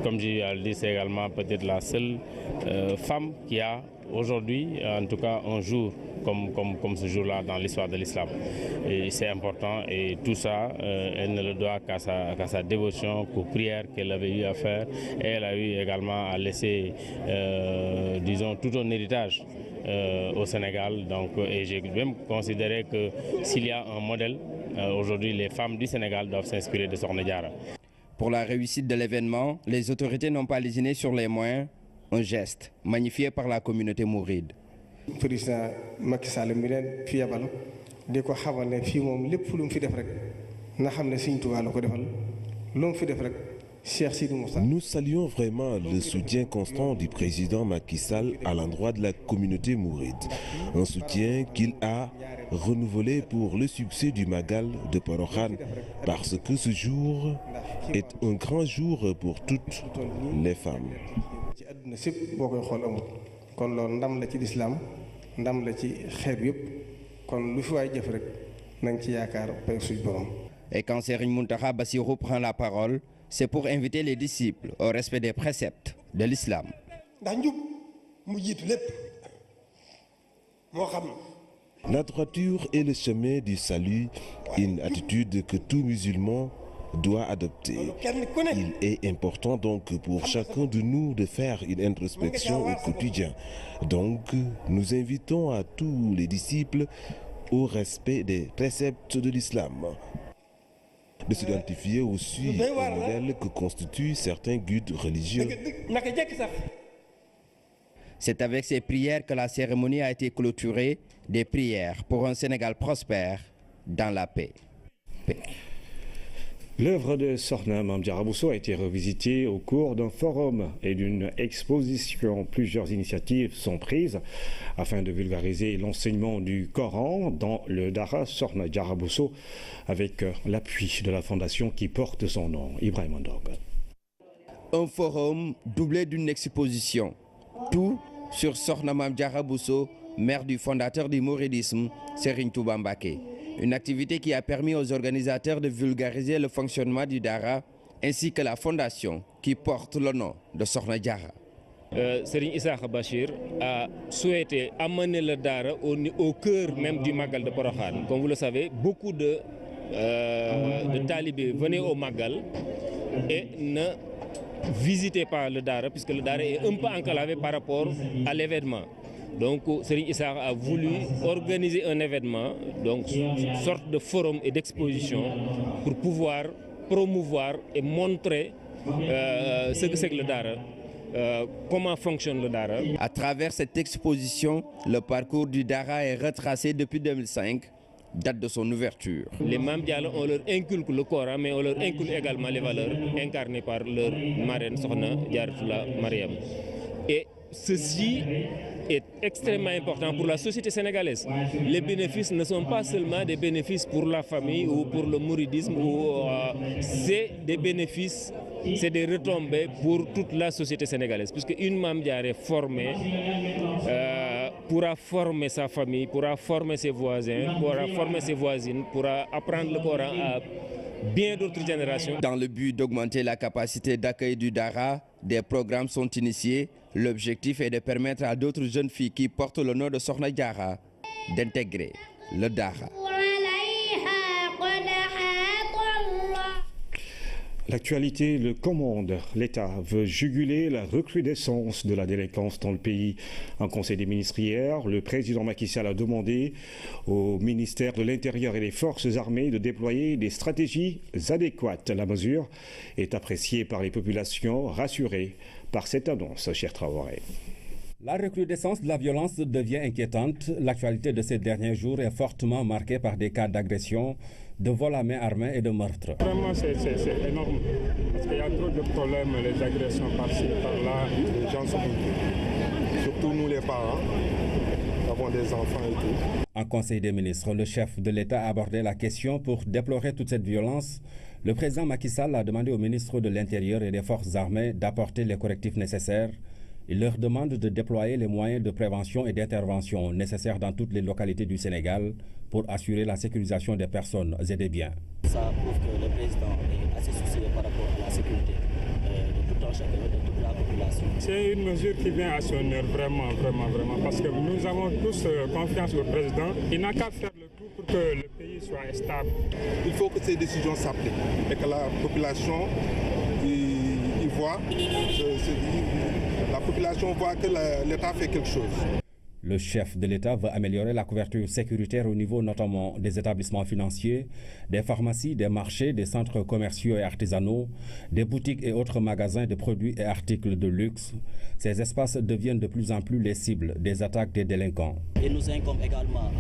comme j'ai dit, c'est également peut-être la seule femme qui a aujourd'hui, en tout cas, un jour comme ce jour-là dans l'histoire de l'islam. Et c'est important et tout ça, elle ne le doit qu'à sa dévotion, qu'aux prières qu'elle avait eu à faire. Et elle a eu également à laisser, disons, tout un héritage au Sénégal. Donc, et j'ai même considéré que s'il y a un modèle, aujourd'hui, les femmes du Sénégal doivent s'inspirer de Sokhna Diarra. Pour la réussite de l'événement, les autorités n'ont pas lésiné sur les moyens, un geste magnifié par la communauté mouride. Président Macky Sall mi leen fi yabal di ko xamal ne fii moom lépp lu mu fi def rek na xam ne Sëriñ Tuubaa la ko defal lu mu fi def rek. Nous saluons vraiment le soutien constant du président Macky Sall à l'endroit de la communauté mouride. Un soutien qu'il a renouvelé pour le succès du Magal de Porokhane parce que ce jour est un grand jour pour toutes les femmes. Et quand Serigne Mountakha Bassirou prend la parole, c'est pour inviter les disciples au respect des préceptes de l'islam. La droiture est le chemin du salut, une attitude que tout musulman doit adopter. Il est important donc pour chacun de nous de faire une introspection au quotidien. Donc, nous invitons à tous les disciples au respect des préceptes de l'islam. De s'identifier aussi au modèle que constituent certains guides religieux. C'est avec ces prières que la cérémonie a été clôturée, des prières pour un Sénégal prospère dans la paix. L'œuvre de Sokhna Mame Diarra Bousso a été revisitée au cours d'un forum et d'une exposition. Plusieurs initiatives sont prises afin de vulgariser l'enseignement du Coran dans le Dara Sokhna Diarra Bousso avec l'appui de la fondation qui porte son nom, Ibrahima Ndong. Un forum doublé d'une exposition. Tout sur Sokhna Mame Diarra Bousso, mère du fondateur du mouridisme, Serigne Touba Mbacké. Une activité qui a permis aux organisateurs de vulgariser le fonctionnement du Dara ainsi que la fondation qui porte le nom de Sokhna Diarra. Serigne Issakha Bachir a souhaité amener le Dara au cœur même du Magal de Porokhane. Comme vous le savez, beaucoup de talibés venaient au Magal et ne visitaient pas le Dara puisque le Dara est un peu enclavé par rapport à l'événement. Donc Serigne Issakha a voulu organiser un événement, donc une sorte de forum et d'exposition pour pouvoir promouvoir et montrer ce que c'est que le Dara, comment fonctionne le Dara. À travers cette exposition, le parcours du Dara est retracé depuis 2005, date de son ouverture. Les Mamdiala, on leur inculque le Coran, mais on leur inculque également les valeurs incarnées par leur marraine Sokhna Diaratoula Mariam. Et ceci est extrêmement important pour la société sénégalaise. Les bénéfices ne sont pas seulement des bénéfices pour la famille ou pour le mouridisme, c'est des bénéfices, c'est des retombées pour toute la société sénégalaise, puisque une Mame Diarra formée pourra former sa famille, pourra former ses voisins, pourra former ses voisines, pourra apprendre le Coran à bien d'autres générations. Dans le but d'augmenter la capacité d'accueil du Dara, des programmes sont initiés. L'objectif est de permettre à d'autres jeunes filles qui portent le nom de Sokhna Diarra d'intégrer le Dara. L'actualité le commande. L'État veut juguler la recrudescence de la délinquance dans le pays. En Conseil des ministres hier, le président Macky Sall a demandé au ministère de l'Intérieur et des Forces armées de déployer des stratégies adéquates. La mesure est appréciée par les populations rassurées par cette annonce, cher Traoré. La recrudescence de la violence devient inquiétante. L'actualité de ces derniers jours est fortement marquée par des cas d'agression, de vol à main armée et de meurtre. Vraiment, c'est énorme. Parce qu'il y a trop de problèmes, les agressions par-ci, par-là. Les gens sont inquiets. Surtout nous les parents, nous avons des enfants et tout. En Conseil des ministres, le chef de l'État a abordé la question pour déplorer toute cette violence. Le président Macky Sall a demandé au ministre de l'Intérieur et des Forces armées d'apporter les correctifs nécessaires. Il leur demande de déployer les moyens de prévention et d'intervention nécessaires dans toutes les localités du Sénégal pour assurer la sécurisation des personnes et des biens. Ça prouve que le président est assez soucieux par rapport à la sécurité de tout un chacun, de toute la population. C'est une mesure qui vient à son heure, vraiment, parce que nous avons tous confiance au président. Il n'a qu'à faire le tout pour que le pays soit stable. Il faut que ces décisions s'appliquent et que la population y voit. La population voit que l'État fait quelque chose. Le chef de l'État veut améliorer la couverture sécuritaire au niveau notamment des établissements financiers, des pharmacies, des marchés, des centres commerciaux et artisanaux, des boutiques et autres magasins de produits et articles de luxe. Ces espaces deviennent de plus en plus les cibles des attaques des délinquants. Il nous incombe également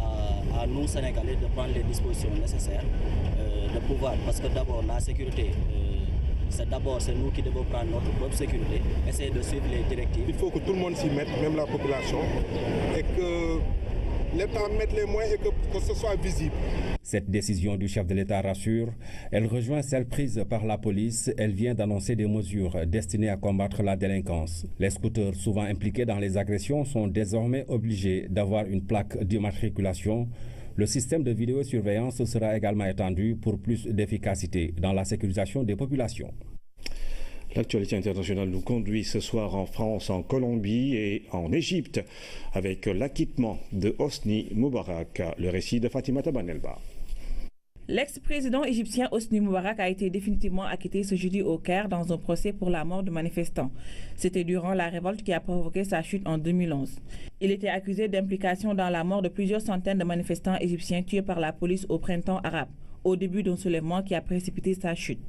à nous, Sénégalais, de prendre les dispositions nécessaires, de pouvoir, parce que d'abord la sécurité, c'est nous qui devons prendre notre propre sécurité, essayer de suivre les directives. Il faut que tout le monde s'y mette, même la population, et que l'État mette les moyens et que ce soit visible. Cette décision du chef de l'État rassure. Elle rejoint celle prise par la police. Elle vient d'annoncer des mesures destinées à combattre la délinquance. Les scooters, souvent impliqués dans les agressions, sont désormais obligés d'avoir une plaque d'immatriculation. Le système de vidéosurveillance sera également étendu pour plus d'efficacité dans la sécurisation des populations. L'actualité internationale nous conduit ce soir en France, en Colombie et en Égypte avec l'acquittement de Hosni Moubarak. Le récit de Fatima Tabanelba. L'ex-président égyptien Hosni Moubarak a été définitivement acquitté ce jeudi au Caire dans un procès pour la mort de manifestants. C'était durant la révolte qui a provoqué sa chute en 2011. Il était accusé d'implication dans la mort de plusieurs centaines de manifestants égyptiens tués par la police au printemps arabe, au début d'un soulèvement qui a précipité sa chute.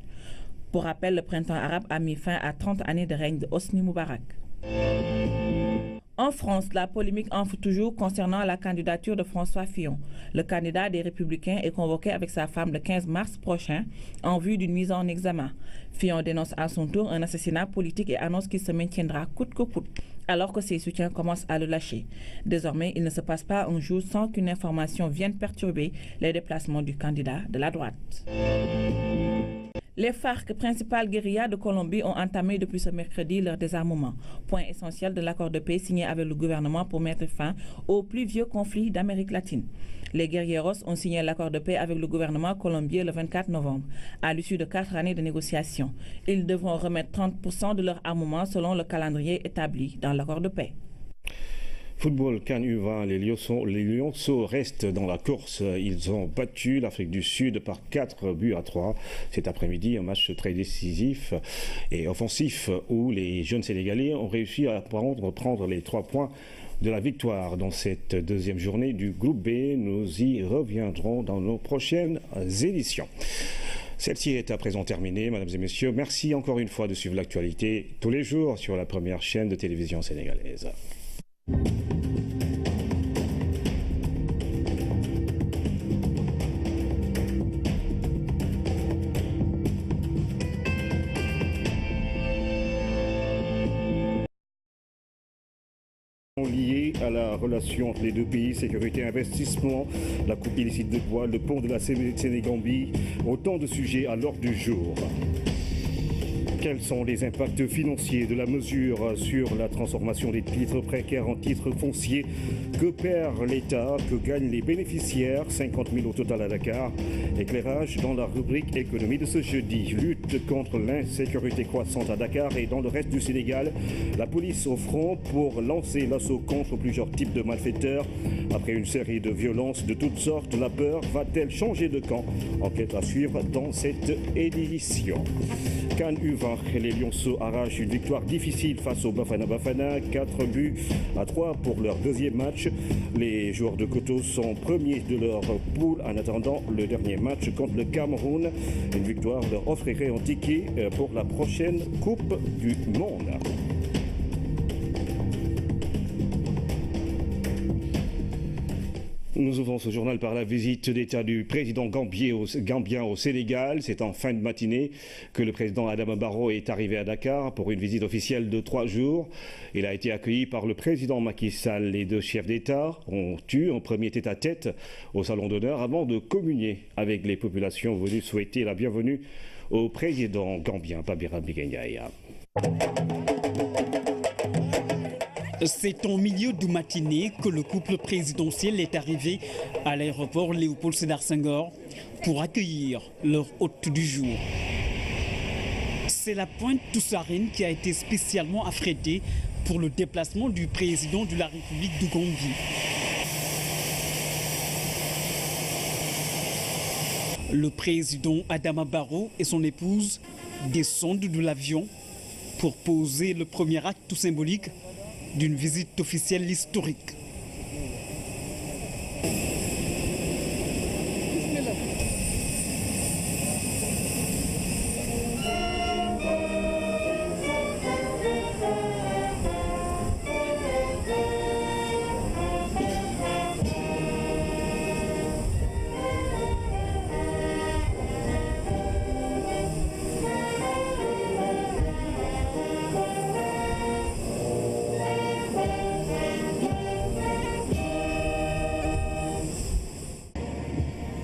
Pour rappel, le printemps arabe a mis fin à 30 années de règne de Hosni Moubarak. En France, la polémique enfle toujours concernant la candidature de François Fillon. Le candidat des Républicains est convoqué avec sa femme le 15 mars prochain en vue d'une mise en examen. Fillon dénonce à son tour un assassinat politique et annonce qu'il se maintiendra coûte que coûte, alors que ses soutiens commencent à le lâcher. Désormais, il ne se passe pas un jour sans qu'une information vienne perturber les déplacements du candidat de la droite. Les FARC, principales guérillas de Colombie, ont entamé depuis ce mercredi leur désarmement, point essentiel de l'accord de paix signé avec le gouvernement pour mettre fin au plus vieux conflit d'Amérique latine. Les guerrilleros ont signé l'accord de paix avec le gouvernement colombien le 24 novembre, à l'issue de 4 années de négociations. Ils devront remettre 30% de leur armement selon le calendrier établi dans l'accord de paix. Football CAN U20, les Lionceaux restent dans la course. Ils ont battu l'Afrique du Sud par 4-3 cet après-midi. Un match très décisif et offensif où les jeunes Sénégalais ont réussi à prendre les 3 points de la victoire dans cette deuxième journée du groupe B. Nous y reviendrons dans nos prochaines éditions. Celle-ci est à présent terminée, mesdames et messieurs. Merci encore une fois de suivre l'actualité tous les jours sur la première chaîne de télévision sénégalaise. Lié à la relation entre les deux pays, sécurité, investissement, la coupe illicite de bois, le pont de la Sénégambie, autant de sujets à l'ordre du jour. Quels sont les impacts financiers de la mesure sur la transformation des titres précaires en titres fonciers? Que perd l'État? Que gagnent les bénéficiaires? 50 000 au total à Dakar. Éclairage dans la rubrique économie de ce jeudi. Lutte contre l'insécurité croissante à Dakar et dans le reste du Sénégal. La police au front pour lancer l'assaut contre plusieurs types de malfaiteurs. Après une série de violences de toutes sortes, la peur va-t-elle changer de camp? Enquête à suivre dans cette édition. CAN U20, les Lionceaux arrachent une victoire difficile face au Bafana Bafana, 4 buts à 3 pour leur deuxième match. Les joueurs de Koto sont premiers de leur poule en attendant le dernier match contre le Cameroun. Une victoire leur offrirait un ticket pour la prochaine Coupe du Monde. Nous ouvrons ce journal par la visite d'État du président gambien au Sénégal. C'est en fin de matinée que le président Adama Barrow est arrivé à Dakar pour une visite officielle de 3 jours. Il a été accueilli par le président Macky Sall. Les deux chefs d'État ont eu un premier tête-à-tête au salon d'honneur avant de communier avec les populations venues souhaiter la bienvenue au président gambien Babira Biganyaya. C'est en milieu de matinée que le couple présidentiel est arrivé à l'aéroport Léopold Sédar Senghor pour accueillir leur hôte du jour. C'est la Pointe Toussarène qui a été spécialement affrétée pour le déplacement du président de la République de Gambie. Le président Adama Barrow et son épouse descendent de l'avion pour poser le premier acte symbolique d'une visite officielle historique.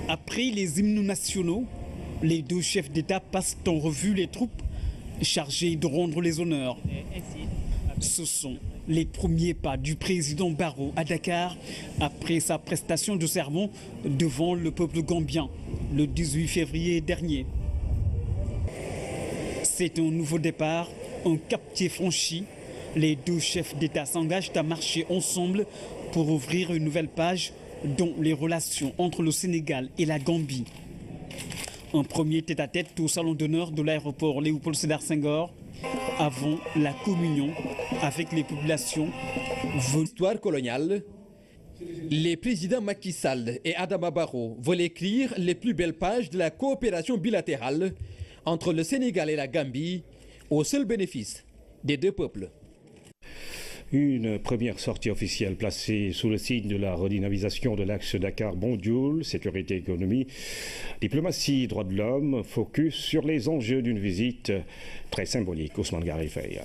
Après les hymnes nationaux, les deux chefs d'État passent en revue les troupes chargées de rendre les honneurs. Ce sont les premiers pas du président Barrow à Dakar après sa prestation de serment devant le peuple gambien le 18 février dernier. C'est un nouveau départ, un cap qui est franchi. Les deux chefs d'État s'engagent à marcher ensemble pour ouvrir une nouvelle page dans les relations entre le Sénégal et la Gambie. Un premier tête-à-tête au salon d'honneur de l'aéroport Léopold Sédar Senghor avant la communion avec les populations. Histoire coloniale, les présidents Macky Sall et Adama Barrow veulent écrire les plus belles pages de la coopération bilatérale entre le Sénégal et la Gambie au seul bénéfice des deux peuples. Une première sortie officielle placée sous le signe de la redynamisation de l'axe Dakar-Banjul, sécurité, économie, diplomatie, droits de l'homme, focus sur les enjeux d'une visite très symbolique. Ousmane Garifay.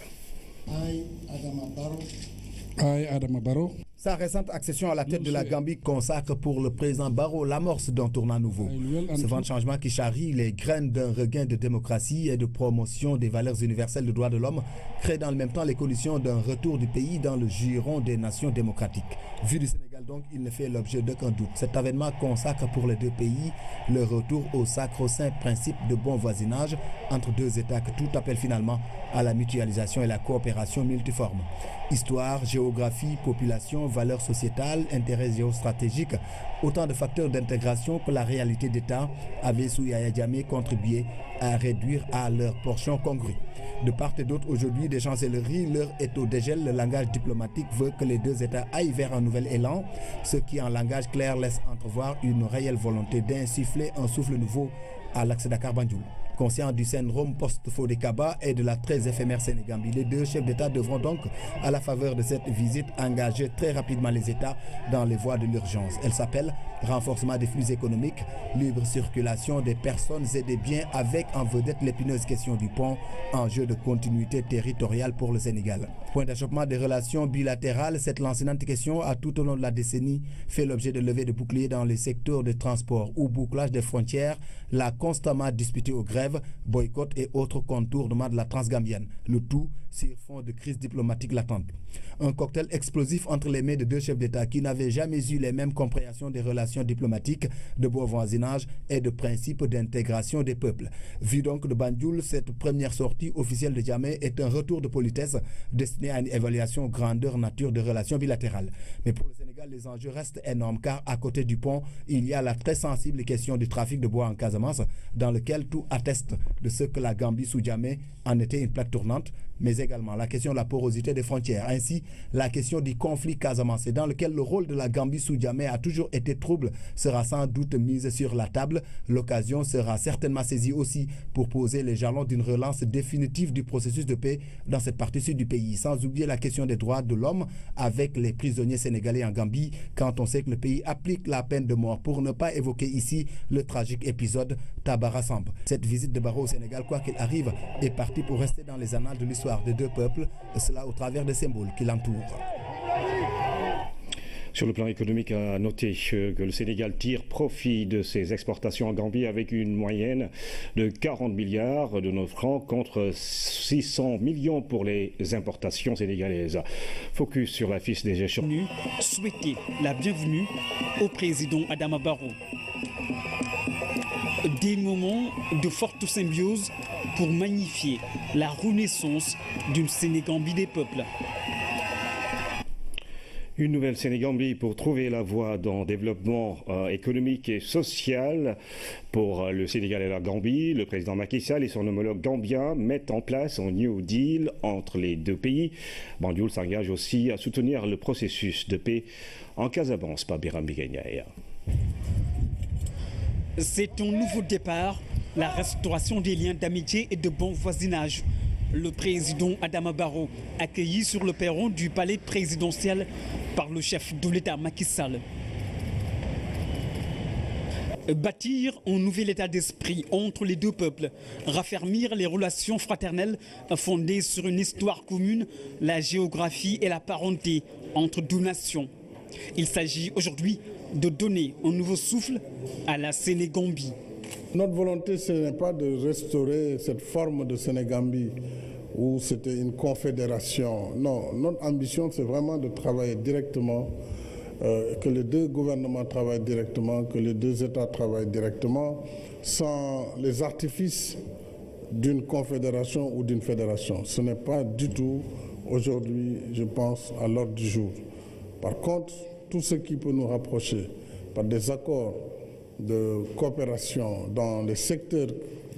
Adama Barrow. Sa récente accession à la tête de la Gambie consacre pour le président Barrow l'amorce d'un tournant nouveau. Ce vent de changement qui charrie les graines d'un regain de démocratie et de promotion des valeurs universelles de droits de l'homme crée dans le même temps les conditions d'un retour du pays dans le giron des nations démocratiques. Vu du Sénégal donc, il ne fait l'objet d'aucun doute. Cet avènement consacre pour les deux pays le retour au sacro-saint principe de bon voisinage entre deux États que tout appelle finalement à la mutualisation et la coopération multiforme. Histoire, géographie, population, valeurs sociétales, intérêts géostratégiques, Autant de facteurs d'intégration que la réalité d'État avait sous Yahya Jammeh contribué à réduire à leur portion congrue. De part et d'autre, aujourd'hui, des chancelleries, l'heure est au dégel. Le langage diplomatique veut que les deux États aillent vers un nouvel élan, ce qui en langage clair laisse entrevoir une réelle volonté d'insuffler un souffle nouveau à l'axe Dakar-Banjul. Conscient du syndrome post-Fodé Kaba et de la très éphémère Sénégambie, les deux chefs d'État devront donc, à la faveur de cette visite, engager très rapidement les États dans les voies de l'urgence. Elle s'appelle renforcement des flux économiques, libre circulation des personnes et des biens, avec en vedette l'épineuse question du pont, enjeu de continuité territoriale pour le Sénégal. Point d'achoppement des relations bilatérales, cette lancinante question a tout au long de la décennie fait l'objet de levées de boucliers dans les secteurs de transport ou bouclage des frontières, l'a constamment disputé aux grèves, boycott et autres contournements de la transgambienne. Le tout sur fond de crise diplomatique latente. Un cocktail explosif entre les mains de deux chefs d'État qui n'avaient jamais eu les mêmes compréhensions des relations diplomatiques, de bon voisinage et de principes d'intégration des peuples. Vu donc de Banjul, cette première sortie officielle de Jammeh est un retour de politesse destiné à une évaluation grandeur nature de relations bilatérales. Mais pour le Sénégal, les enjeux restent énormes car à côté du pont, il y a la très sensible question du trafic de bois en Casamance, dans lequel tout atteste de ce que la Gambie sous Jammeh en était une plaque tournante, mais également la question de la porosité des frontières, ainsi la question du conflit casamancé dans lequel le rôle de la Gambie sous Jammeh a toujours été trouble sera sans doute mise sur la table. L'occasion sera certainement saisie aussi pour poser les jalons d'une relance définitive du processus de paix dans cette partie sud du pays, sans oublier la question des droits de l'homme avec les prisonniers sénégalais en Gambie, quand on sait que le pays applique la peine de mort, pour ne pas évoquer ici le tragique épisode Tabara Samb. Cette visite de Barrow au Sénégal, quoi qu'il arrive, est partie pour rester dans les annales de l'histoire des deux peuples, et cela au travers des symboles qui l'entourent. Sur le plan économique, à noter que le Sénégal tire profit de ses exportations en Gambie avec une moyenne de 40 milliards de nos francs contre 600 millions pour les importations sénégalaises. Focus sur la fiche des échanges. Souhaiter la bienvenue au président Adama Barrow. Des moments de forte symbiose pour magnifier la renaissance d'une Sénégambie des peuples. Une nouvelle Sénégambie pour trouver la voie dans le développement économique et social pour le Sénégal et la Gambie. Le président Macky Sall et son homologue gambien mettent en place un New Deal entre les deux pays. Banjul s'engage aussi à soutenir le processus de paix en Casamance par Biram Bigagnaï. C'est un nouveau départ, la restauration des liens d'amitié et de bon voisinage. Le président Adama Barrow, accueilli sur le perron du palais présidentiel par le chef de l'État Macky Sall. Bâtir un nouvel état d'esprit entre les deux peuples, raffermir les relations fraternelles fondées sur une histoire commune, la géographie et la parenté entre deux nations. Il s'agit aujourd'hui de donner un nouveau souffle à la Sénégambie. Notre volonté, ce n'est pas de restaurer cette forme de Sénégambie où c'était une confédération. Non, notre ambition, c'est vraiment de travailler directement, que les deux gouvernements travaillent directement, que les deux États travaillent directement, sans les artifices d'une confédération ou d'une fédération. Ce n'est pas du tout, aujourd'hui, je pense, à l'ordre du jour. Par contre, tout ce qui peut nous rapprocher par des accords de coopération dans les secteurs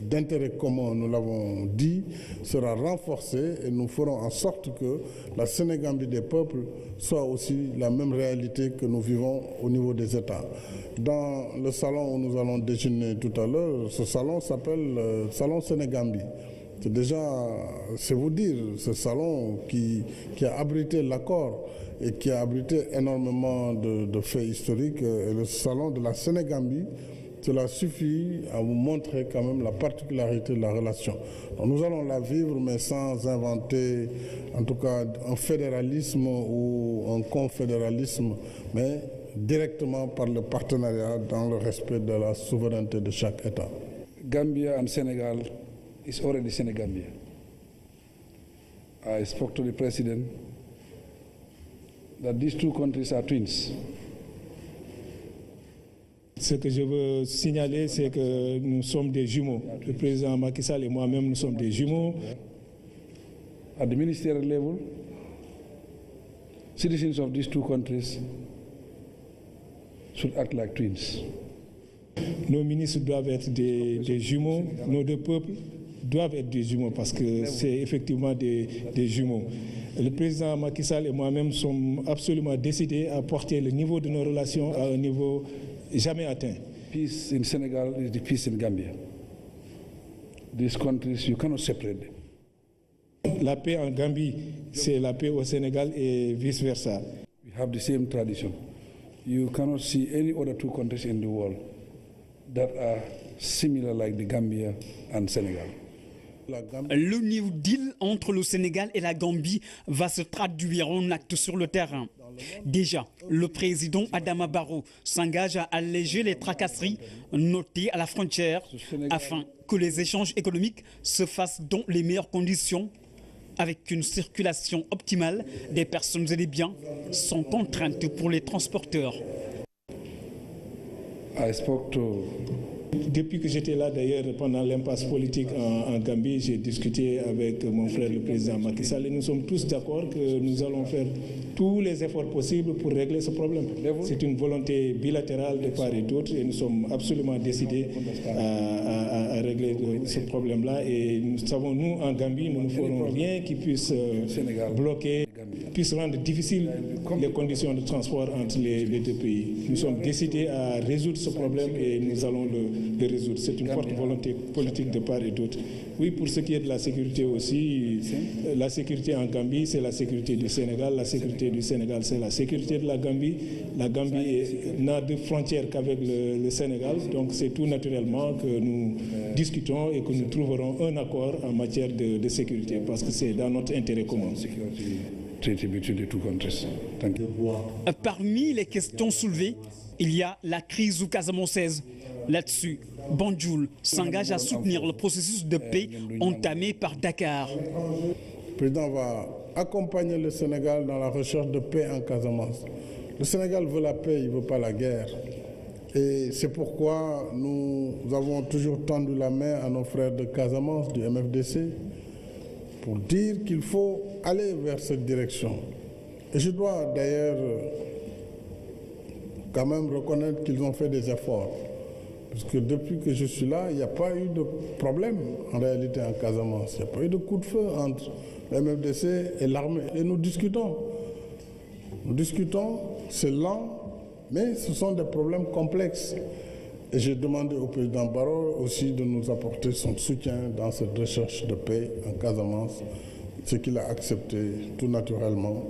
d'intérêt commun, nous l'avons dit, sera renforcé et nous ferons en sorte que la Sénégambie des peuples soit aussi la même réalité que nous vivons au niveau des États. Dans le salon où nous allons déjeuner tout à l'heure, ce salon s'appelle Salon Sénégambie. C'est déjà, c'est vous dire, ce salon qui a abrité l'accord et qui a abrité énormément de faits historiques, et le salon de la Sénégambie, cela suffit à vous montrer quand même la particularité de la relation. Donc nous allons la vivre, mais sans inventer, en tout cas, un fédéralisme ou un confédéralisme, mais directement par le partenariat dans le respect de la souveraineté de chaque État. Gambia and Senegal is already Senegambia. I spoke to the president that these two countries are twins. Ce que je veux signaler, c'est que nous sommes des jumeaux. Le président Macky Sall et moi-même, nous sommes des jumeaux. At the ministerial level, citizens of these two countries should act like twins. Nos ministres doivent être des jumeaux, nos deux peuples doivent être des jumeaux parce que c'est effectivement des jumeaux. Le président Macky Sall et moi-même sommes absolument décidés à porter le niveau de nos relations à un niveau jamais atteint. Peace in Senegal is the peace in Gambia. These countries, you cannot separate them. La paix en Gambie, c'est la paix au Sénégal et vice-versa. We have the same tradition. You cannot see any other two countries in the world that are similar like the Gambia and Senegal. Le New Deal entre le Sénégal et la Gambie va se traduire en actes sur le terrain. Déjà, le président Adama Barrow s'engage à alléger les tracasseries notées à la frontière afin que les échanges économiques se fassent dans les meilleures conditions avec une circulation optimale des personnes et des biens sans contrainte pour les transporteurs. Depuis que j'étais là, d'ailleurs, pendant l'impasse politique en Gambie, j'ai discuté avec mon frère, le président Macky Sall, et nous sommes tous d'accord que nous allons faire tous les efforts possibles pour régler ce problème. C'est une volonté bilatérale de part et d'autre, et nous sommes absolument décidés à régler ce problème-là. Et nous savons, nous, en Gambie, nous ne ferons rien qui puisse bloquer, puisse rendre difficile les conditions de transport entre les deux pays. Nous sommes décidés à résoudre ce problème et nous allons le résoudre. C'est une forte volonté politique de part et d'autre. Oui, pour ce qui est de la sécurité aussi, la sécurité en Gambie, c'est la sécurité du Sénégal. La sécurité du Sénégal, c'est la sécurité de la Gambie. La Gambie n'a de frontières qu'avec le Sénégal. Donc c'est tout naturellement que nous discutons et que nous trouverons un accord en matière de sécurité parce que c'est dans notre intérêt commun. Parmi les questions soulevées, il y a la crise casamançaise. Là-dessus, Banjul s'engage à soutenir le processus de paix entamé par Dakar. Le président va accompagner le Sénégal dans la recherche de paix en Casamance. Le Sénégal veut la paix, il ne veut pas la guerre. Et c'est pourquoi nous avons toujours tendu la main à nos frères de Casamance, du MFDC, pour dire qu'il faut aller vers cette direction. Et je dois d'ailleurs quand même reconnaître qu'ils ont fait des efforts. Parce que depuis que je suis là, il n'y a pas eu de problème en réalité en Casamance. Il n'y a pas eu de coup de feu entre le MFDC et l'armée. Et nous discutons. Nous discutons, c'est lent, mais ce sont des problèmes complexes. Et j'ai demandé au président Barrow aussi de nous apporter son soutien dans cette recherche de paix en Casamance, ce qu'il a accepté tout naturellement.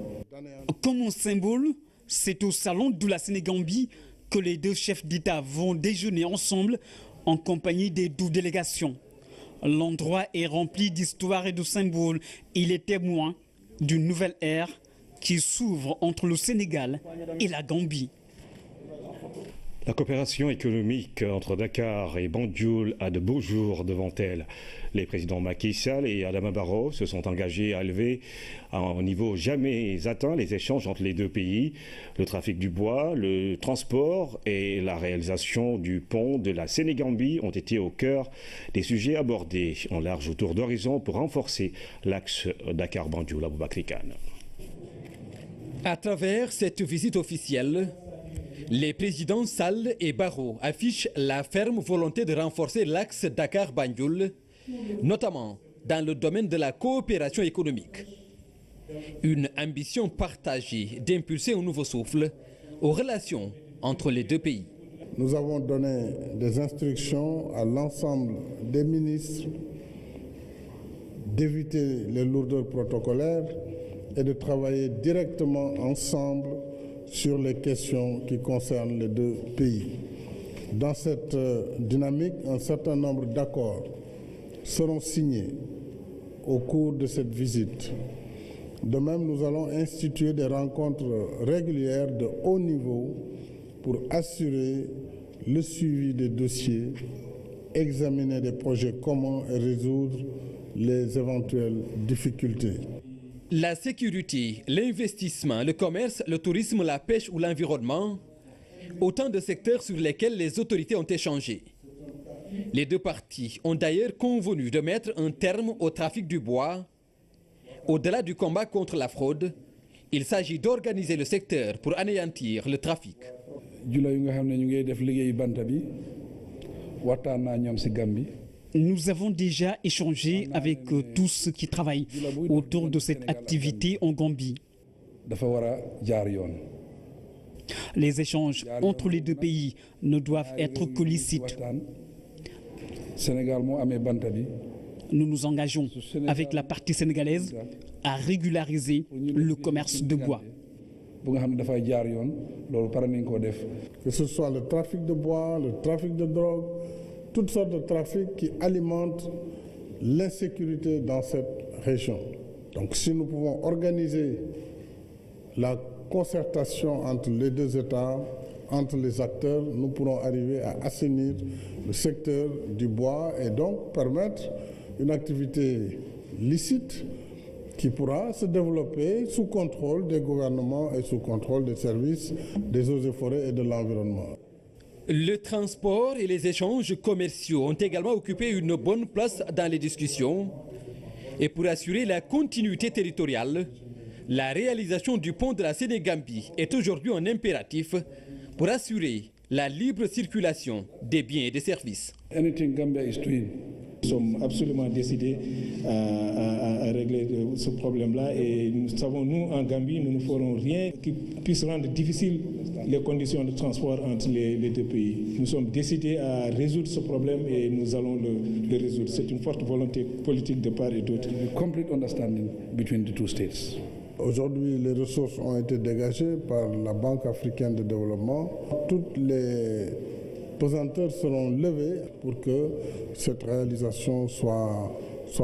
Comme un symbole, c'est au salon de la Sénégambie que les deux chefs d'État vont déjeuner ensemble en compagnie des 12 délégations. L'endroit est rempli d'histoire et de symboles. Il est témoin d'une nouvelle ère qui s'ouvre entre le Sénégal et la Gambie. La coopération économique entre Dakar et Banjul a de beaux jours devant elle. Les présidents Macky Sall et Adama Barrow se sont engagés à élever à un niveau jamais atteint les échanges entre les deux pays. Le trafic du bois, le transport et la réalisation du pont de la Sénégambie ont été au cœur des sujets abordés en large tour d'horizon pour renforcer l'axe Dakar-Banjul. Aboubakry Kane. À travers cette visite officielle, les présidents Sall et Barrow affichent la ferme volonté de renforcer l'axe Dakar-Banjul, notamment dans le domaine de la coopération économique. Une ambition partagée d'impulser un nouveau souffle aux relations entre les deux pays. Nous avons donné des instructions à l'ensemble des ministres d'éviter les lourdeurs protocolaires et de travailler directement ensemble sur les questions qui concernent les deux pays. Dans cette dynamique, un certain nombre d'accords seront signés au cours de cette visite. De même, nous allons instituer des rencontres régulières de haut niveau pour assurer le suivi des dossiers, examiner des projets communs et résoudre les éventuelles difficultés. La sécurité, l'investissement, le commerce, le tourisme, la pêche ou l'environnement, autant de secteurs sur lesquels les autorités ont échangé. Les deux parties ont d'ailleurs convenu de mettre un terme au trafic du bois. Au-delà du combat contre la fraude, il s'agit d'organiser le secteur pour anéantir le trafic. Nous avons déjà échangé avec tous ceux qui travaillent autour de cette activité en Gambie. Les échanges entre les deux pays ne doivent être que licites. Nous nous engageons avec la partie sénégalaise à régulariser le commerce de bois. Que ce soit le trafic de bois, le trafic de drogue, toutes sortes de trafics qui alimentent l'insécurité dans cette région. Donc si nous pouvons organiser la concertation entre les deux États, entre les acteurs, nous pourrons arriver à assainir le secteur du bois et donc permettre une activité licite qui pourra se développer sous contrôle des gouvernements et sous contrôle des services des eaux et forêts et de l'environnement. Le transport et les échanges commerciaux ont également occupé une bonne place dans les discussions. Et pour assurer la continuité territoriale, la réalisation du pont de la Sénégambie est aujourd'hui un impératif pour assurer la libre circulation des biens et des services. Nous sommes absolument décidés à régler ce problème-là et nous savons, nous, en Gambie, nous ne ferons rien qui puisse rendre difficile les conditions de transport entre les deux pays. Nous sommes décidés à résoudre ce problème et nous allons le résoudre. C'est une forte volonté politique de part et d'autre. Aujourd'hui, les ressources ont été dégagées par la Banque africaine de développement. Toutes les pesanteurs seront levées pour que cette réalisation soit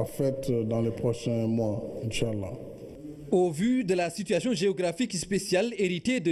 faite dans les prochains mois, Inch'Allah. Au vu de la situation géographique spéciale héritée de